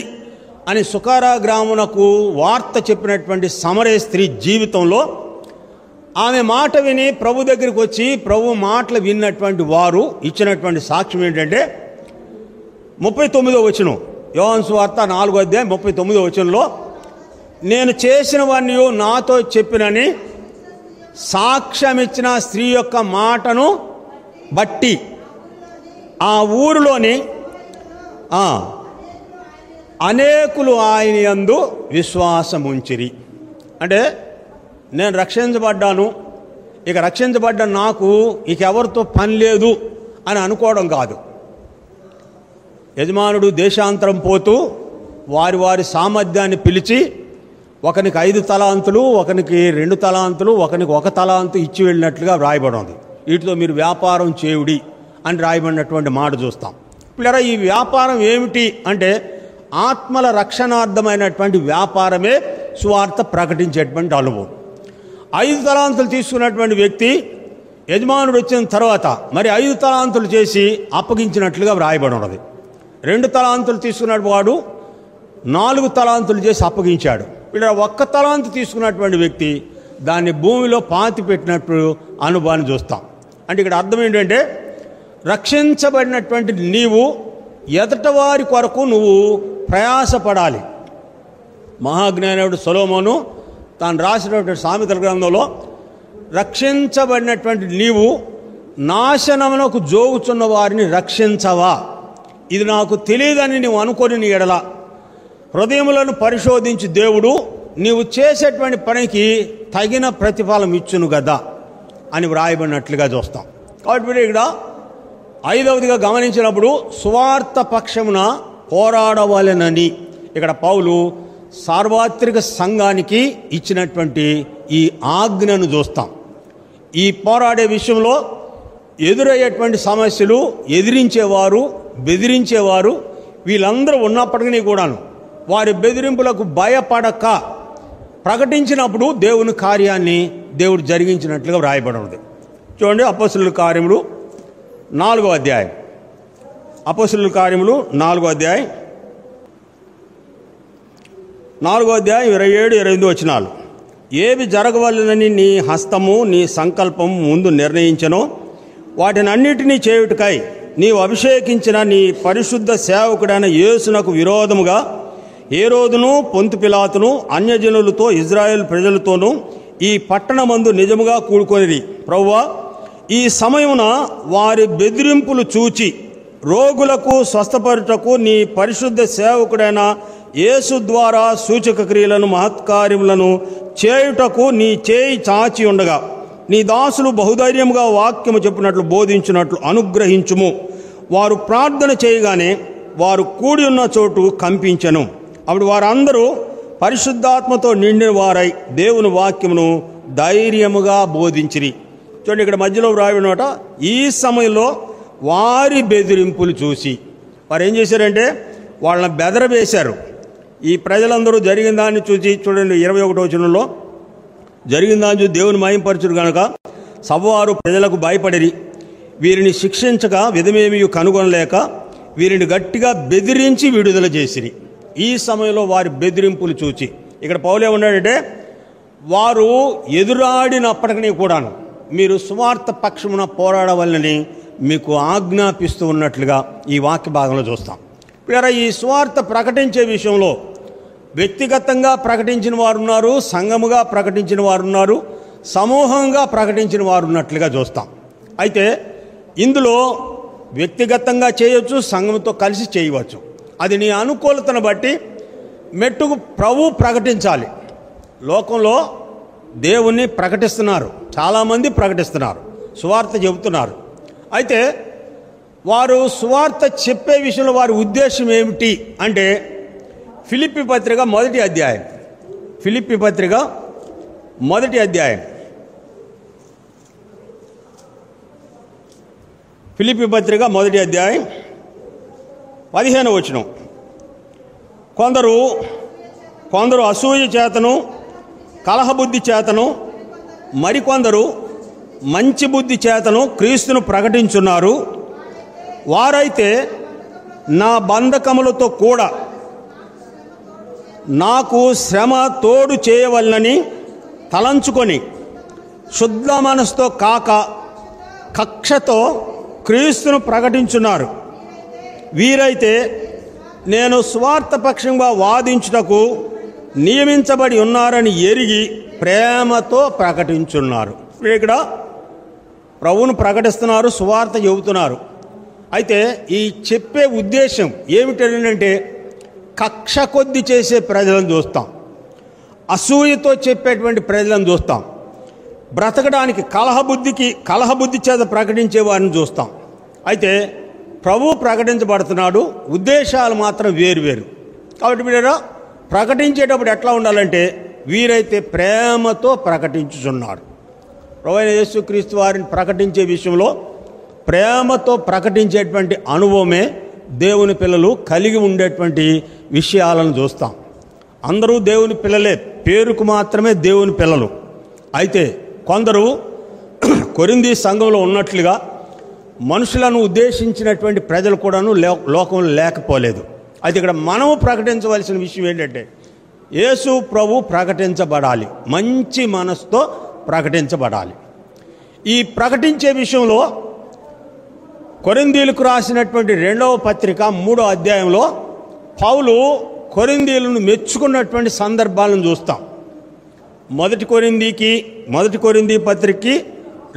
అని సుకారా గ్రామునకు వార్త చెప్పినటువంటి సమరయ స్త్రీ జీవితంలో ఆమె మాట విని ప్రభు దగ్గరికి వచ్చి ప్రభు మాటలు విన్నటువంటి వారు ఇచ్చినటువంటి సాక్ష్యం ఏంటంటే 39వ వచనం, యోహాను సువార్త 4వ అధ్యాయం 39వ వచనంలో నేను చేసినవన్నీ నాతో చెప్పినని సాక్ష్యం ఇచ్చిన స్త్రీ యొక్క మాటను బట్టి ఆ ఊరిలోని అనేకులు ఆయన యందు విశ్వాసం ఉంచిరి. అంటే నేను రక్షించబడ్డాను, ఇక రక్షించబడ్డ నాకు ఇక ఎవరితో పని లేదు అని అనుకోవడం కాదు. యజమానుడు దేశాంతరం పోతూ వారి వారి సామర్థ్యాన్ని పిలిచి ఒకనికి 5 తలాంతులు, ఒకనికి 2 తలాంతులు, ఒకనికి 1 తలాంతు ఇచ్చి వెళ్ళినట్లుగా వ్రాయబడి ఉంది. వీటితో మీరు వ్యాపారం చేయుడి అని రాయబడినటువంటి మాట చూస్తాం. పిల్లరా ఈ వ్యాపారం ఏమిటి అంటే ఆత్మల రక్షణార్థమైనటువంటి వ్యాపారమే సువార్త ప్రకటించేటువంటి అనుభవం. 5 తలాంతులు తీసుకున్నటువంటి వ్యక్తి యజమానుడు వచ్చిన తర్వాత మరి 5 తలాంతులు చేసి అప్పగించినట్లుగా వ్రాయబడి ఉన్నది. 2 తలాంతులు తీసుకున్న వాడు 4 తలాంతులు చేసి అప్పగించాడు. వీళ్ళ 1 తలాంతు తీసుకున్నటువంటి వ్యక్తి దాన్ని భూమిలో పాతి పెట్టినట్టు అనుభవాన్ని చూస్తాం. అంటే ఇక్కడ అర్థం ఏంటంటే రక్షించబడినటువంటి నీవు ఎదటవారి కొరకు నువ్వు ప్రయాసపడాలి. మహాజ్ఞానుడు సొలొమోను తాను రాసినటువంటి సామెతల గ్రంథంలో రక్షించబడినటువంటి నీవు నాశనమునకు జోగుచున్న వారిని రక్షించవా, ఇది నాకు తెలియదని నీవు అనుకొని నీ ఎడల హృదయములను పరిశోధించి దేవుడు నీవు చేసేటువంటి పనికి తగిన ప్రతిఫలం ఇచ్చును కదా అని వ్రాయబడినట్లుగా చూస్తాం. కాబట్టి ఇక్కడ 5వదిగా గమనించినప్పుడు సువార్త పక్షమున పోరాడవలెనని ఇక్కడ పౌలు సార్వత్రిక సంఘానికి ఇచ్చినటువంటి ఈ ఆజ్ఞను చూస్తాం. ఈ పోరాడే విషయంలో ఎదురయ్యేటువంటి సమస్యలు, ఎదిరించేవారు, బెదిరించేవారు వీళ్ళందరూ ఉన్నప్పటికీ కూడాను వారి బెదిరింపులకు భయపడక ప్రకటించినప్పుడు దేవుని కార్యాన్ని దేవుడు జరిగించినట్లుగా వ్రాయబడి ఉంది. చూడండి, అపోస్తలుల కార్యములు 4వ అధ్యాయం. అపోస్తలుల కార్యములు 4వ అధ్యాయం 27, 28 వచనాలు. ఏవి జరగవలనని నీ హస్తము నీ సంకల్పం ముందు నిర్ణయించనో వాటిని అన్నిటినీ చేయుటకై నీవు అభిషేకించిన నీ పరిశుద్ధ సేవకుడైన యేసునకు విరోధముగా హేరోదును పొంతు పిలాతును అన్యజనులతో ఇజ్రాయేల్ ప్రజలతోనూ ఈ పట్టణమందు నిజముగా కూడుకొనిరి. ప్రభువా, ఈ సమయమున వారి బెదిరింపులు చూచి రోగులకు స్వస్థపరుటకు నీ పరిశుద్ధ సేవకుడైన యేసు ద్వారా సూచక క్రియలను మహత్కార్యములను చేయుటకు నీ చేయి చాచి ఉండగా నీ దాసులు బహుధైర్యముగా వాక్యము చెప్పినట్లు బోధించినట్లు అనుగ్రహించుము. వారు ప్రార్థన చేయగానే వారు కూడి ఉన్న చోటు కంపించెను. అప్పుడు వారందరూ పరిశుద్ధాత్మతో నిండిన వారై దేవుని వాక్యమును ధైర్యముగా బోధించిరి. చూడండి, ఇక్కడ మధ్యలో వ్రాయబడినట, ఈ సమయంలో వారి బెదిరింపులు చూసి వారు ఏం చేశారంటే వాళ్ళని బెదరవేశారు. ఈ ప్రజలందరూ జరిగిన దాన్ని చూసి, చూడండి 21వ వచనంలో, జరిగిన దాన్ని చూసి దేవుని మహింపరచుడు గనుక సభవారు ప్రజలకు భయపడిరి. వీరిని శిక్షించక విధమేమీ కనుగొనలేక వీరిని గట్టిగా బెదిరించి విడుదల చేసిరి. ఈ సమయంలో వారి బెదిరింపులు చూచి, ఇక్కడ పౌలు ఏమన్నాడంటే, వారు ఎదురాడినప్పటికీ కూడాను మీరు సువార్త పక్షమున పోరాడవలనని మీకు ఆజ్ఞాపిస్తూ ఉన్నట్లుగా ఈ వాక్య భాగంలో చూస్తాం. ఇప్పుడు ఈ సువార్త ప్రకటించే విషయంలో వ్యక్తిగతంగా ప్రకటించిన వారు ఉన్నారు, సంఘముగా ప్రకటించిన వారు ఉన్నారు, సమూహంగా ప్రకటించిన వారు ఉన్నట్లుగా చూస్తాం. అయితే ఇందులో వ్యక్తిగతంగా చేయవచ్చు, సంఘంతో కలిసి చేయవచ్చు. అది నీ అనుకూలతను బట్టి మెట్టుకు ప్రభు ప్రకటించాలి. లోకంలో దేవుణ్ణి ప్రకటిస్తున్నారు, చాలామంది ప్రకటిస్తున్నారు, సువార్త చెబుతున్నారు. అయితే వారు సువార్త చెప్పే విషయంలో వారి ఉద్దేశం ఏమిటి అంటే, ఫిలిప్పీ పత్రిక మొదటి అధ్యాయం, ఫిలిప్పీ పత్రిక మొదటి అధ్యాయం, ఫిలిప్పీ పత్రిక మొదటి అధ్యాయం 15వ వచనం. కొందరు అసూయ చేతను కలహబుద్ధి చేతను మరికొందరు మంచి బుద్ధి చేతను క్రీస్తును ప్రకటించున్నారు. వారైతే నా బంధకములతో కూడా నాకు శ్రమ తోడు చేయవలనని తలంచుకొని శుద్ధ మనసుతో కాక కక్షతో క్రీస్తును ప్రకటించున్నారు. వీరైతే నేను స్వార్థపక్షంగా వాదించుటకు నియమించబడి ఉన్నారని ఎరిగి ప్రేమతో ప్రకటించున్నారు. ఇక్కడ ప్రభువును ప్రకటిస్తున్నారు, సువార్త చెబుతున్నారు. అయితే ఈ చెప్పే ఉద్దేశం ఏమిటంటే, కక్ష కొద్ది చేసే ప్రజలను చూస్తాం, అసూయతో చెప్పేటువంటి ప్రజలను చూస్తాం, బ్రతకడానికి కలహబుద్ధి చేత ప్రకటించే వారిని చూస్తాం. అయితే ప్రభు ప్రకటించబడుతున్నాడు, ఉద్దేశాలు మాత్రం వేరువేరు. కాబట్టి మీరు ప్రకటించేటప్పుడు ఎట్లా ఉండాలంటే, వీరైతే ప్రేమతో ప్రకటించుచున్నారు. ప్రభువైన యేసుక్రీస్తు వారిని ప్రకటించే విషయంలో ప్రేమతో ప్రకటించేటువంటి అనుభవమే దేవుని పిల్లలు కలిగి ఉండేటువంటి విషయాలను చూస్తాం. అందరూ దేవుని పిల్లలే, పేరుకు మాత్రమే దేవుని పిల్లలు. అయితే కొందరు కొరింథీ సంఘంలో ఉన్నట్లుగా మనుషులను ఉద్దేశించినటువంటి ప్రజలు కూడాను లోకంలో లేకపోలేదు. అయితే ఇక్కడ మనము ప్రకటించవలసిన విషయం ఏంటంటే, యేసు ప్రభు ప్రకటించబడాలి, మంచి మనసుతో ప్రకటించబడాలి. ఈ ప్రకటించే విషయంలో కొరింథీలకు రాసినటువంటి 2వ పత్రిక 3వ అధ్యాయంలో పౌలు కొరింథీలను మెచ్చుకున్నటువంటి సందర్భాలను చూస్తాం. మొదటి కొరింథీ పత్రికకి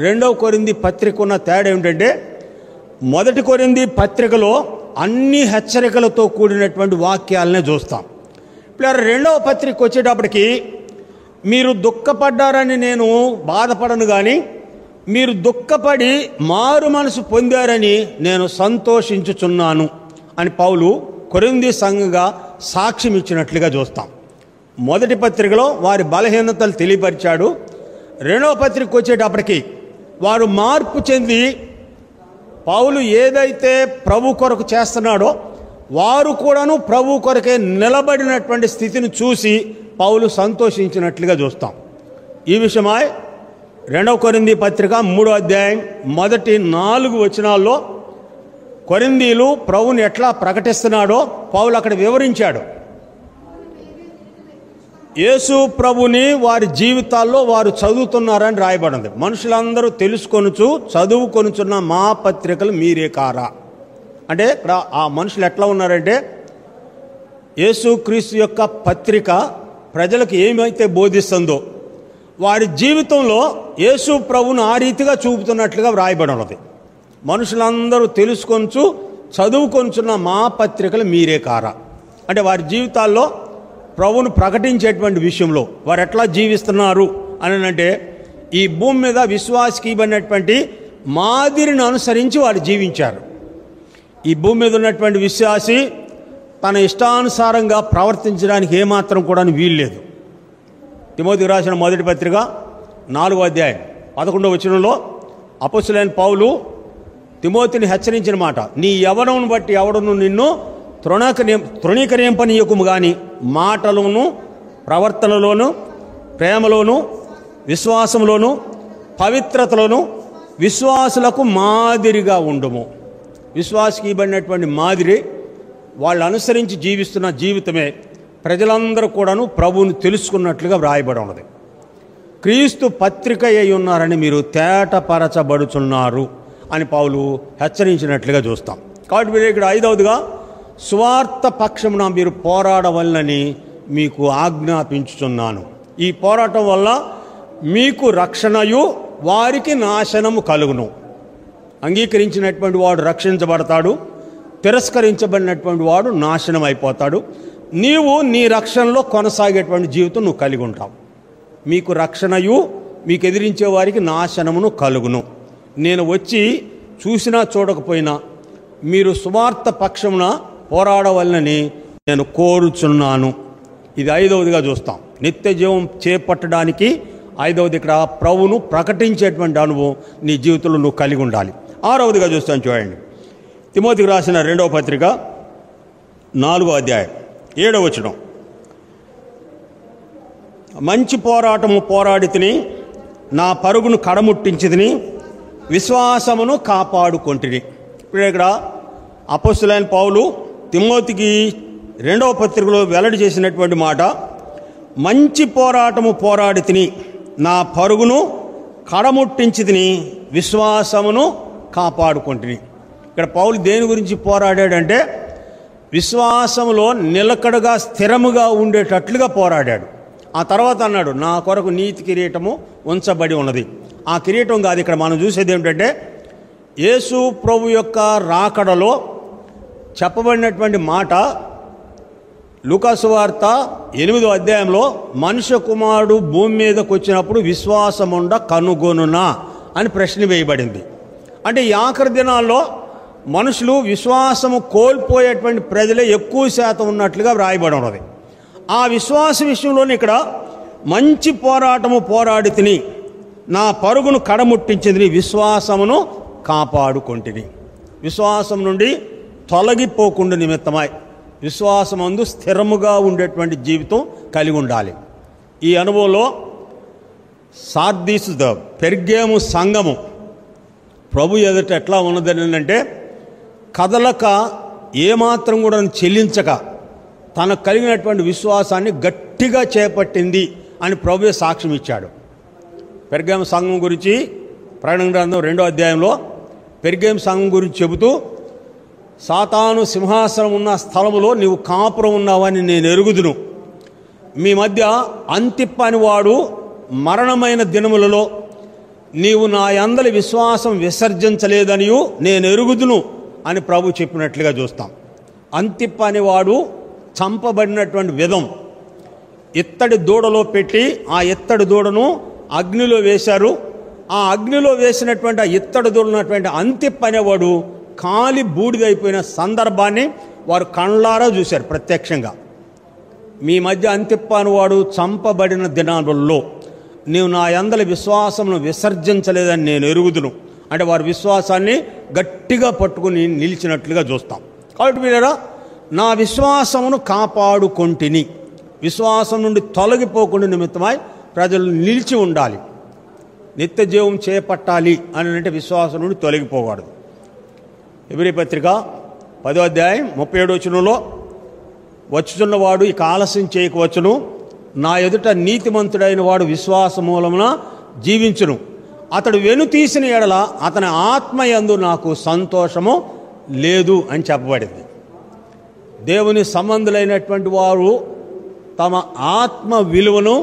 2వ కొరింథీ పత్రిక ఉన్న తేడా ఏమిటంటే, మొదటి కొరింథీ పత్రికలో అన్ని హెచ్చరికలతో కూడినటువంటి వాక్యాలనే చూస్తాం. ఇప్పుడు 2వ పత్రిక వచ్చేటప్పటికి, మీరు దుఃఖపడ్డారని నేను బాధపడను, కానీ మీరు దుఃఖపడి మారు మనసు పొందారని నేను సంతోషించుచున్నాను అని పౌలు కొరింథీ సంఘంగా సాక్ష్యం ఇచ్చినట్లుగా చూస్తాం. మొదటి పత్రికలో వారి బలహీనతలు తెలియపరిచాడు. 2వ పత్రిక వచ్చేటప్పటికి వారు మార్పు చెంది పౌలు ఏదైతే ప్రభు కొరకు చేస్తున్నాడో వారు కూడాను ప్రభు కొరకే నిలబడినటువంటి స్థితిని చూసి పౌలు సంతోషించినట్లుగా చూస్తాం. ఈ విషయమై 2వ కొరింథీ పత్రిక 3వ అధ్యాయం మొదటి 4 వచనాల్లో కొరింథీలు ప్రభుని ఎట్లా ప్రకటిస్తున్నాడో పౌలు అక్కడ వివరించాడు. యేసు ప్రభుని వారి జీవితాల్లో వారు చదువుతున్నారని రాయబడింది. మనుషులందరూ తెలుసుకొనుచు చదువుకొనుచున్న మా పత్రికలు మీరే కారా అంటే ఇక్కడ ఆ మనుషులు ఎట్లా ఉన్నారంటే యేసుక్రీస్తు యొక్క పత్రిక ప్రజలకు ఏమైతే బోధిస్తుందో వారి జీవితంలో యేసు ప్రభువును ఆ రీతిగా చూపుతున్నట్లుగా వ్రాయబడి ఉన్నది. మనుషులందరూ తెలుసుకొంచు చదువుకొంచున్న మా పత్రికలు మీరే కారా అంటే వారి జీవితాల్లో ప్రభువును ప్రకటించేటువంటి విషయంలో వారు ఎట్లా జీవిస్తున్నారు అని అంటే ఈ భూమి మీద విశ్వాసకి ఇవ్వనటువంటి మాదిరిని అనుసరించి వారు జీవించారు. ఈ భూమి మీద ఉన్నటువంటి విశ్వాసి తన ఇష్టానుసారంగా ప్రవర్తించడానికి ఏమాత్రం కూడా వీల్లేదు. తిమోతికి రాసిన మొదటి పత్రిక 4వ అధ్యాయం 11వ వచనంలో అపొస్తలుడైన పౌలు తిమోతిని హెచ్చరించిన మాట, నీ యవ్వనమును బట్టి ఎవడును నిన్ను తృణీకరింపనీయకుము గాని మాటలోను ప్రవర్తనలోను ప్రేమలోను విశ్వాసంలోను పవిత్రతలోను విశ్వాసులకు మాదిరిగా ఉండుము. విశ్వాసకి ఇవ్వబడినటువంటి మాదిరి వాళ్ళు అనుసరించి జీవిస్తున్న జీవితమే ప్రజలందరూ కూడాను ప్రభువుని తెలుసుకున్నట్లుగా వ్రాయబడి ఉన్నది. క్రీస్తు పత్రిక అయి ఉన్నారని మీరు తేటపరచబడుచున్నారు అని పౌలు హెచ్చరించినట్లుగా చూస్తాం. కాబట్టి మీరు ఇక్కడ 5వదిగా సువార్త పక్షమున మీరు పోరాడవలనని మీకు ఆజ్ఞాపించుచున్నాను. ఈ పోరాటం వల్ల మీకు రక్షణయు వారికి నాశనము కలుగును. అంగీకరించినటువంటి వాడు రక్షించబడతాడు, తిరస్కరించబడినటువంటి వాడు నాశనం అయిపోతాడు. నీవు నీ రక్షణలో కొనసాగేటువంటి జీవితం నువ్వు కలిగి ఉంటావు. మీకు రక్షణయు మీకు ఎదిరించే వారికి నాశనమును కలుగును. నేను వచ్చి చూసినా చూడకపోయినా మీరు సువార్త పక్షమున పోరాడవలనని నేను కోరుచున్నాను. ఇది 5వదిగా చూస్తాం. నిత్య జీవం చేపట్టడానికి 5వది ఇక్కడ ప్రభువును ప్రకటించేటువంటి అనుభవం నీ జీవితంలో నువ్వు కలిగి ఉండాలి. 6వదిగా చూస్తాను చూడండి. తిమోతికి రాసిన 2వ పత్రిక 4వ అధ్యాయం 7వ వచనం, మంచి పోరాటము పోరాడి తిని నా పరుగును కడముట్టించితిని విశ్వాసమును కాపాడుకొంటిని. ఇప్పుడు ఇక్కడ అపొస్తలుడైన పౌలు తిమోతికి 2వ పత్రికలో వెల్లడి చేసినటువంటి మాట, మంచి పోరాటము పోరాడి తిని నా పరుగును కడముట్టించి తిని విశ్వాసమును కాపాడుకొంటిని. ఇక్కడ పౌలు దేని గురించి పోరాడాడంటే విశ్వాసములో నిలకడగా స్థిరముగా ఉండేటట్లుగా పోరాడాడు. ఆ తర్వాత అన్నాడు, నా కొరకు నీతి కిరీటము ఉంచబడి ఉన్నది. ఆ కిరీటం కాదు, ఇక్కడ మనం చూసేది ఏమిటంటే యేసు ప్రభు యొక్క రాకడలో చెప్పబడినటువంటి మాట లూకాసు వార్త 8వ అధ్యాయంలో మనుష్య కుమారుడు భూమి మీదకి వచ్చినప్పుడు విశ్వాసముండ కనుగొనునా అని ప్రశ్న వేయబడింది. అంటే ఈ ఆఖరి దినాల్లో మనుషులు విశ్వాసము కోల్పోయేటువంటి ప్రజలే ఎక్కువ శాతం ఉన్నట్లుగా వ్రాయబడి ఉన్నది. ఆ విశ్వాస విషయంలోని ఇక్కడ మంచి పోరాటము పోరాడి తిని నా పరుగును కడముట్టించింది విశ్వాసమును కాపాడుకొంటిని. విశ్వాసం నుండి తొలగిపోకుండా నిమిత్తమై విశ్వాసమందు స్థిరముగా ఉండేటువంటి జీవితం కలిగి ఉండాలి. ఈ అనుభవంలో సార్దీసు పెర్గేము సంఘము ప్రభు ఎదుట ఎట్లా ఉన్నదని అంటే కదలక ఏమాత్రం కూడా చెల్లించక తనకు కలిగినటువంటి విశ్వాసాన్ని గట్టిగా చేపట్టింది అని ప్రభువే సాక్ష్యం ఇచ్చాడు. పెర్గేము సంఘం గురించి ప్రకటన గ్రంథం 2వ అధ్యాయంలో పెర్గేము సంఘం గురించి చెబుతూ, సాతాను సింహాసనం ఉన్న స్థలములో నీవు కాపురం ఉన్నావని నేను ఎరుగుదును. మీ మధ్య అంతిప్ప అని వాడు మరణమైన దినములలో నీవు నా యందలి విశ్వాసం విసర్జించలేదనియు నేను ఎరుగుదును అని ప్రభు చెప్పినట్లుగా చూస్తాం. అంతిప్ప అనేవాడు చంపబడినటువంటి విధం ఇత్తడి దూడలో పెట్టి ఆ ఇత్తడి దూడను అగ్నిలో వేశారు. ఆ అగ్నిలో వేసినటువంటి ఆ ఇత్తడి దూడ ఉన్నటువంటి అంతిప్ప అనేవాడు కాలి బూడిదైపోయిన సందర్భాన్ని వారు కళ్ళారా చూశారు ప్రత్యక్షంగా. మీ మధ్య అంతిప్ప అనేవాడు చంపబడిన దినాలలో నీవు నా యందలి విశ్వాసమును విసర్జించలేదని నేను ఎరుగుదును అంటే వారి విశ్వాసాన్ని గట్టిగా పట్టుకుని నిలిచినట్లుగా చూస్తాం. కాబట్టి మీరా నా విశ్వాసమును కాపాడుకొంటిని, విశ్వాసం నుండి తొలగిపోకుండా నిమిత్తమై ప్రజలు నిలిచి ఉండాలి. నిత్య జీవం చేపట్టాలి అని అంటే విశ్వాసం నుండి తొలగిపోకూడదు. హెబ్రీ పత్రిక 10వ అధ్యాయం 37వ వచనంలో వచ్చుచున్నవాడు ఇక ఆలస్యం చేయకవచ్చును, నా ఎదుట నీతిమంతుడైన వాడు విశ్వాస మూలమున జీవించును, అతడు వెను తీసిన ఎడల అతని ఆత్మయందు నాకు సంతోషము లేదు అని చెప్పబడింది. దేవుని సంబంధులైనటువంటి వారు తమ ఆత్మ విలువను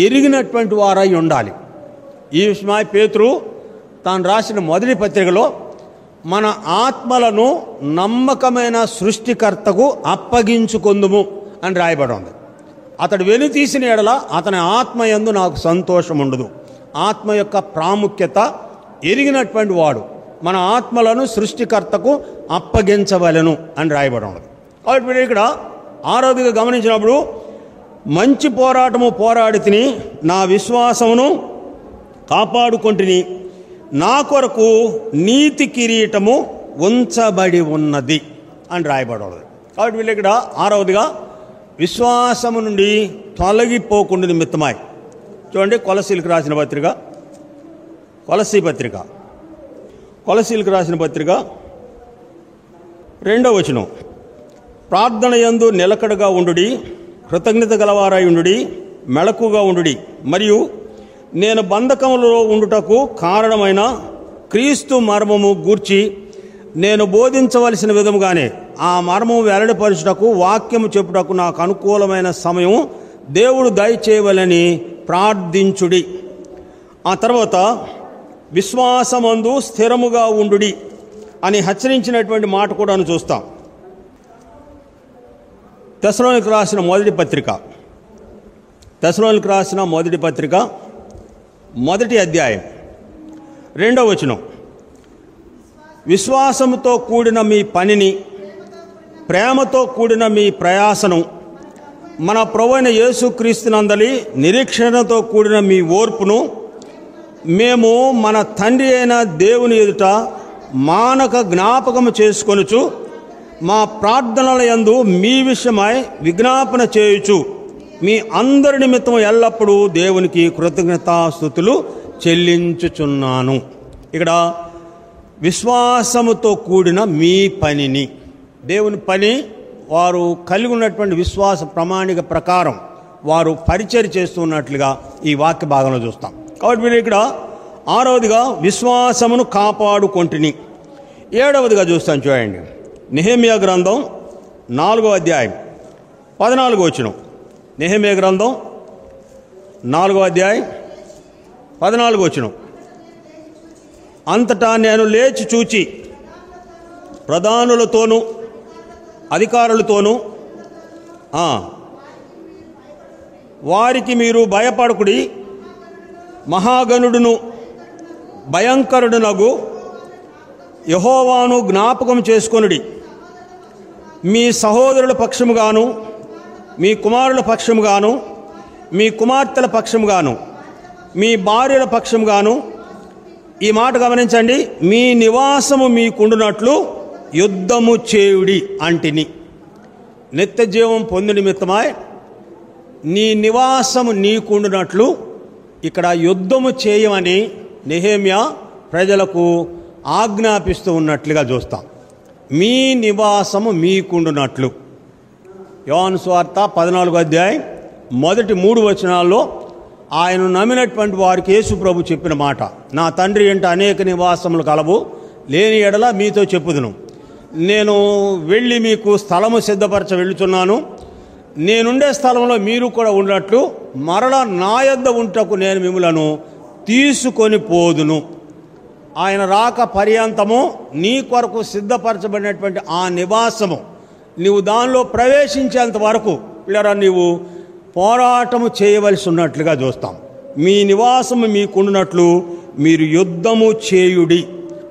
ఎరిగినటువంటి వారై ఉండాలి. ఈ విషయమై పేతురు తాను రాసిన మొదటి పత్రికలో మన ఆత్మలను నమ్మకమైన సృష్టికర్తకు అప్పగించుకొందుము అని రాయబడి ఉంది. అతడు వెనుతీసిన ఎడల అతని ఆత్మ యందు నాకు సంతోషం ఉండదు. ఆత్మ యొక్క ప్రాముఖ్యత ఎరిగినటువంటి వాడు మన ఆత్మలను సృష్టికర్తకు అప్పగించవలెను అని రాయబడి ఉంది. కాబట్టి ఇక్కడ ఆరోగ్యంగా గమనించినప్పుడు మంచి పోరాటము పోరాడి తిని నా విశ్వాసమును కాపాడుకొంటిని, నా కొరకు నీతి కిరీటము ఉంచబడి ఉన్నది అని రాయబడి ఉన్నది. కాబట్టి వీళ్ళు ఇక్కడ ఆరవదిగా విశ్వాసము నుండి తొలగిపోకుండా నిమిత్తమై చూడండి, కొలసీలకు రాసిన పత్రిక, కొలసీలకు రాసిన పత్రిక 2వ వచనం, ప్రార్థన యందు నిలకడగా ఉండుడి, కృతజ్ఞత గలవారై ఉండుడి, మెళకుగా ఉండుడి, మరియు నేను బంధకములో ఉండుటకు కారణమైన క్రీస్తు మర్మము గూర్చి నేను బోధించవలసిన విధముగానే ఆ మర్మము వెల్లడిపరచుటకు వాక్యము చెప్పుటకు నాకు అనుకూలమైన సమయం దేవుడు దయచేయవలని ప్రార్థించుడి. ఆ తర్వాత విశ్వాసమందు స్థిరముగా ఉండుడి అని హెచ్చరించినటువంటి మాట కూడా చూస్తాం. తెస్సలోనికీయులకు రాసిన మొదటి పత్రిక 1వ అధ్యాయం 2వ వచనం, విశ్వాసముతో కూడిన మీ పనిని, ప్రేమతో కూడిన మీ ప్రయాసను, మన ప్రభువైన యేసుక్రీస్తునందలి నిరీక్షణతో కూడిన మీ ఓర్పును మేము మన తండ్రి అయిన దేవుని ఎదుట మానక జ్ఞాపకము చేసుకొనుచు మా ప్రార్థనల యందు మీ విషయమై విజ్ఞాపన చేయుచు మీ అందరి నిమిత్తం ఎల్లప్పుడూ దేవునికి కృతజ్ఞతాస్తుతులు చెల్లించుచున్నాను. ఇక్కడ విశ్వాసముతో కూడిన మీ పనిని, దేవుని పని వారు కలిగి ఉన్నటువంటి విశ్వాస ప్రమాణిక ప్రకారం వారు పరిచర్య చేస్తున్నట్లుగా ఈ వాక్య భాగంలో చూస్తాం. కాబట్టి మీరు ఇక్కడ 6వదిగా విశ్వాసమును కాపాడుకొంటిని. 7వదిగా చూస్తాం చూడండి, నెహెమ్యా గ్రంథం 4వ అధ్యాయం 14వ వచనం. నెహెమ్యా గ్రంథం 4వ అధ్యాయం 14వ వచనం, అంతటా నేను లేచి చూచి ప్రధానులతోనూ అధికారులతోనూ వారికి మీరు భయపడకుడి, మహాగణుడును భయంకరుడునగు యెహోవాను జ్ఞాపకం చేసుకొనుడి. మీ సహోదరుల పక్షముగాను, మీ కుమారుల పక్షముగాను, మీ కుమార్తెల పక్షముగాను, మీ భార్యల పక్షముగాను, ఈ మాట గమనించండి, మీ నివాసము మీకుండునట్లు యుద్ధము చేయుడి అంటిని. నిత్య జీవం పొంది నిమిత్తమై నీ నివాసము నీకుండునట్లు ఇక్కడ యుద్ధము చేయమని నెహెమ్యా ప్రజలకు ఆజ్ఞాపిస్తూ ఉన్నట్లుగా చూస్తాం. మీ నివాసము మీకుండునట్లు. యోహాను సువార్త 14వ అధ్యాయం మొదటి 3 వచనాల్లో ఆయన నమ్మినటువంటి వారికి యేసు ప్రభు చెప్పిన మాట, నా తండ్రి ఎంట అనేక నివాసములు కలవు, లేని ఎడల మీతో చెప్పుదును. నేను వెళ్ళి మీకు స్థలము సిద్ధపరచ వెళ్ళుచున్నాను. నేనుండే స్థలంలో మీరు కూడా ఉన్నట్లు మరలా నా యొద్ద ఉంటకు నేను మిమ్ములను తీసుకొని పోదును. ఆయన రాక పర్యంతము నీ కొరకు సిద్ధపరచబడినటువంటి ఆ నివాసము నీవు దానిలో ప్రవేశించేంత వరకు పిల్లరా నీవు పోరాటము చేయవలసి ఉన్నట్లుగా చూస్తాం. మీ నివాసము మీకుండునట్లు మీరు యుద్ధము చేయుడి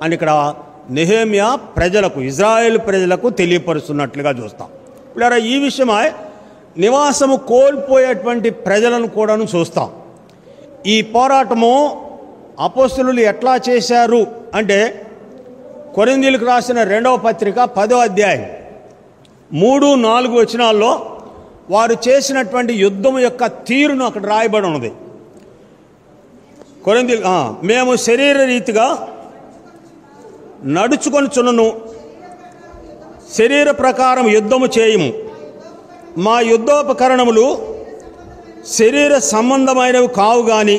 అని ఇక్కడ నెహెమ్యా ప్రజలకు, ఇజ్రాయేల్ ప్రజలకు తెలియపరుస్తున్నట్లుగా చూస్తాం. పిల్లరా ఈ విషయమై నివాసము కోల్పోయేటువంటి ప్రజలను కూడాను చూస్తాం. ఈ పోరాటము అపోస్తలులు ఎట్లా చేశారు అంటే కొరింథీయులకు రాసిన 2వ పత్రిక 10వ అధ్యాయం 3-4 వచనాల్లో వారు చేసినటువంటి యుద్ధము యొక్క తీరును అక్కడ రాయబడి ఉన్నది. కొరింథీయులు, మేము శరీర రీతిగా నడుచుకొనుచున్నను, శరీర ప్రకారం యుద్ధము చేయము, మా యుద్ధోపకరణములు శరీర సంబంధమైనవి కావు గాని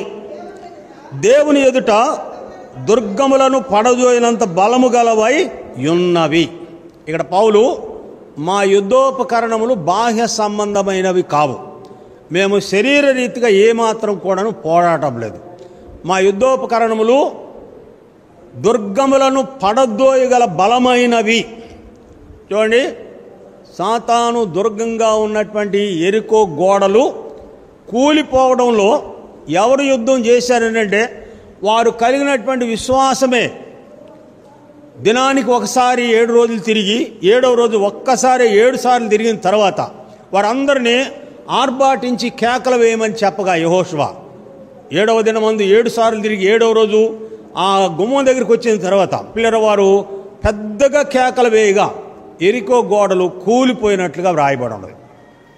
దేవుని ఎదుట దుర్గములను పడదోయినంత బలము గలవై ఉన్నవి. ఇక్కడ పౌలు మా యుద్ధోపకరణములు బాహ్య సంబంధమైనవి కావు, మేము శరీర రీతిగా ఏమాత్రం కూడాను పోరాటం లేదు. మా యుద్ధోపకరణములు దుర్గములను పడద్రోయగల బలమైనవి. చూడండి, సాతాను దుర్గంగా ఉన్నటువంటి యెరికో గోడలు కూలిపోవడంలో ఎవరు యుద్ధం చేశారనంటే వారు కలిగినటువంటి విశ్వాసమే. దినానికి ఒకసారి 7 రోజులు తిరిగి 7వ రోజు ఒక్కసారి 7 సార్లు తిరిగిన తర్వాత వారందరినీ ఆర్భాటించి కేకలు వేయమని చెప్పగా యెహోషువ 7వ దినమందు 7 సార్లు తిరిగి 7వ రోజు ఆ గుమ్మం దగ్గరికి వచ్చిన తర్వాత పిల్లవారు పెద్దగా కేకలు వేయగా యెరికో గోడలు కూలిపోయినట్లుగా వ్రాయబడి ఉన్నది.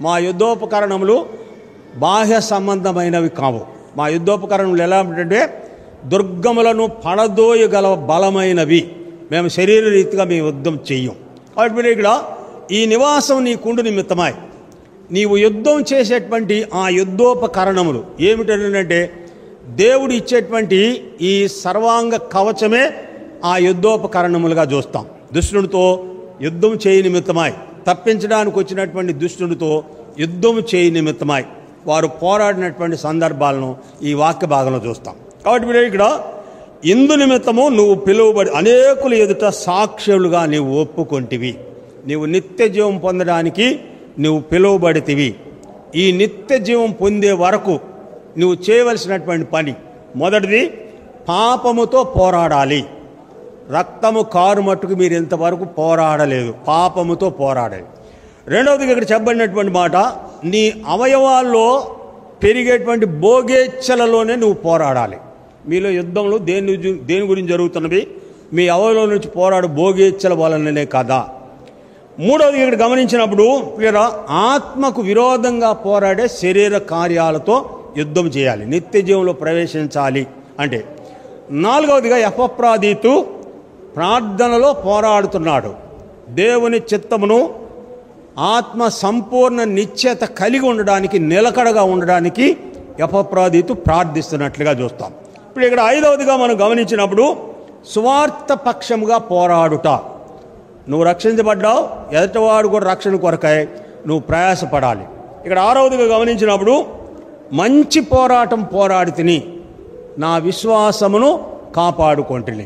మా యుద్ధోపకరణములు బాహ్య సంబంధమైనవి కావు. మా యుద్ధోపకరణములు ఎలా అంటే దుర్గములను పడదోయగల బలమైనవి. మేము శరీర రీతిగా మేము యుద్ధం చెయ్యం. కాబట్టి ఇక్కడ ఈ నివాసం నీకుండు నిమిత్తమై నీవు యుద్ధం చేసేటువంటి ఆ యుద్ధోపకరణములు ఏమిటంటే దేవుడు ఇచ్చేటువంటి ఈ సర్వాంగ కవచమే ఆ యుద్ధోపకరణములుగా చూస్తాం. దుష్టునితో యుద్ధం చేయి నిమిత్తమై, తప్పించడానికి వచ్చినటువంటి దుష్టునితో యుద్ధం చేయి నిమిత్తమై వారు పోరాడినటువంటి సందర్భాలను ఈ వాక్య భాగంలో చూస్తాం. కాబట్టి మీరు ఇక్కడ ఇందు నిమిత్తము నువ్వు పిలువబడి అనేకుల ఎదుట సాక్షులుగా నీవు ఒప్పుకొంటివి. నీవు నిత్య జీవం పొందడానికి నువ్వు పిలువబడితివి. ఈ నిత్య జీవం పొందే వరకు నువ్వు చేయవలసినటువంటి పని మొదటిది పాపముతో పోరాడాలి. రక్తము కారు మట్టుకు మీరు ఇంతవరకు పోరాడలేదు, పాపముతో పోరాడాలి. రెండవదిగా ఇక్కడ చెప్పబడినటువంటి మాట, నీ అవయవాల్లో పెరిగేటువంటి భోగేచ్ఛలలోనే నువ్వు పోరాడాలి. మీలో యుద్ధంలో దేని గురించి జరుగుతున్నవి? మీ అవయవాల నుంచి పోరాడు భోగేచ్ఛల వలననే కదా. మూడవది ఇక్కడ గమనించినప్పుడు ఆత్మకు విరోధంగా పోరాడే శరీర కార్యాలతో యుద్ధం చేయాలి, నిత్య జీవంలో ప్రవేశించాలి అంటే. నాలుగవదిగా ఎపఫ్రాదీతు ప్రార్థనలో పోరాడుతున్నాడు. దేవుని చిత్తమును ఆత్మ సంపూర్ణ నిశ్చయత కలిగి ఉండడానికి, నిలకడగా ఉండడానికి ఎపఫ్రాదీతు ప్రార్థిస్తున్నట్లుగా చూస్తాం. ఇప్పుడు ఇక్కడ ఐదవదిగా మనం గమనించినప్పుడు స్వార్థ పక్షముగా పోరాడుట. నువ్వు రక్షించబడ్డావు, ఎదుటివాడు కూడా రక్షణ కొరకై నువ్వు ప్రయాసపడాలి. ఇక్కడ ఆరవదిగా గమనించినప్పుడు మంచి పోరాటం పోరాడి తిని నా విశ్వాసమును కాపాడుకొంటిని.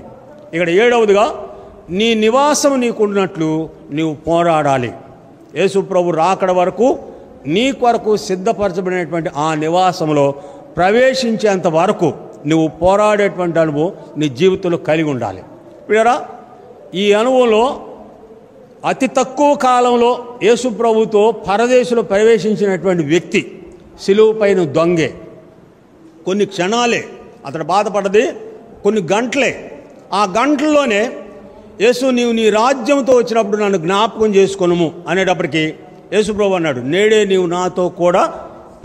ఇక్కడ ఏడవదిగా నీ నివాసం నీకుండినట్లు నీవు పోరాడాలి. యేసు ప్రభు రాకడ వరకు నీ కొరకు సిద్ధపరచబడినటువంటి ఆ నివాసంలో ప్రవేశించేంత వరకు నువ్వు పోరాడేటువంటి అనుభవం నీ జీవితంలో కలిగి ఉండాలి. పిల్లరా, ఈ అనుభవంలో అతి తక్కువ కాలంలో యేసు ప్రభుతో పరదేశంలో ప్రవేశించినటువంటి వ్యక్తి శిలువ పైన దొంగే. కొన్ని క్షణాలే అతడు బాధపడ్డది, కొన్ని గంటలే. ఆ గంటల్లోనే యేసు నీవు నీ రాజ్యంతో వచ్చినప్పుడు నన్ను జ్ఞాపకం చేసుకొనుము అనేటప్పటికీ యేసు ప్రభు అన్నాడు, నేడే నీవు నాతో కూడా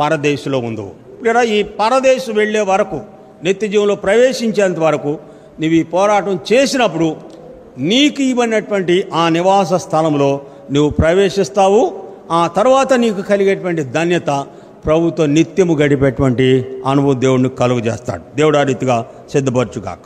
పరదేశంలో ఉందువు. ఇక్కడ ఈ పరదేశం వెళ్ళే వరకు, నిత్య జీవంలో ప్రవేశించేంత వరకు నీవు ఈ పోరాటం చేసినప్పుడు నీకు ఇవ్వనటువంటి ఆ నివాస స్థలంలో నువ్వు ప్రవేశిస్తావు. ఆ తర్వాత నీకు కలిగేటువంటి ధన్యత ప్రభుతో నిత్యము గడిపేటువంటి అనుభవం దేవుడిని కలుగు చేస్తాడు. దేవుడు ఆ రీతిగా సిద్ధపరచుగాక.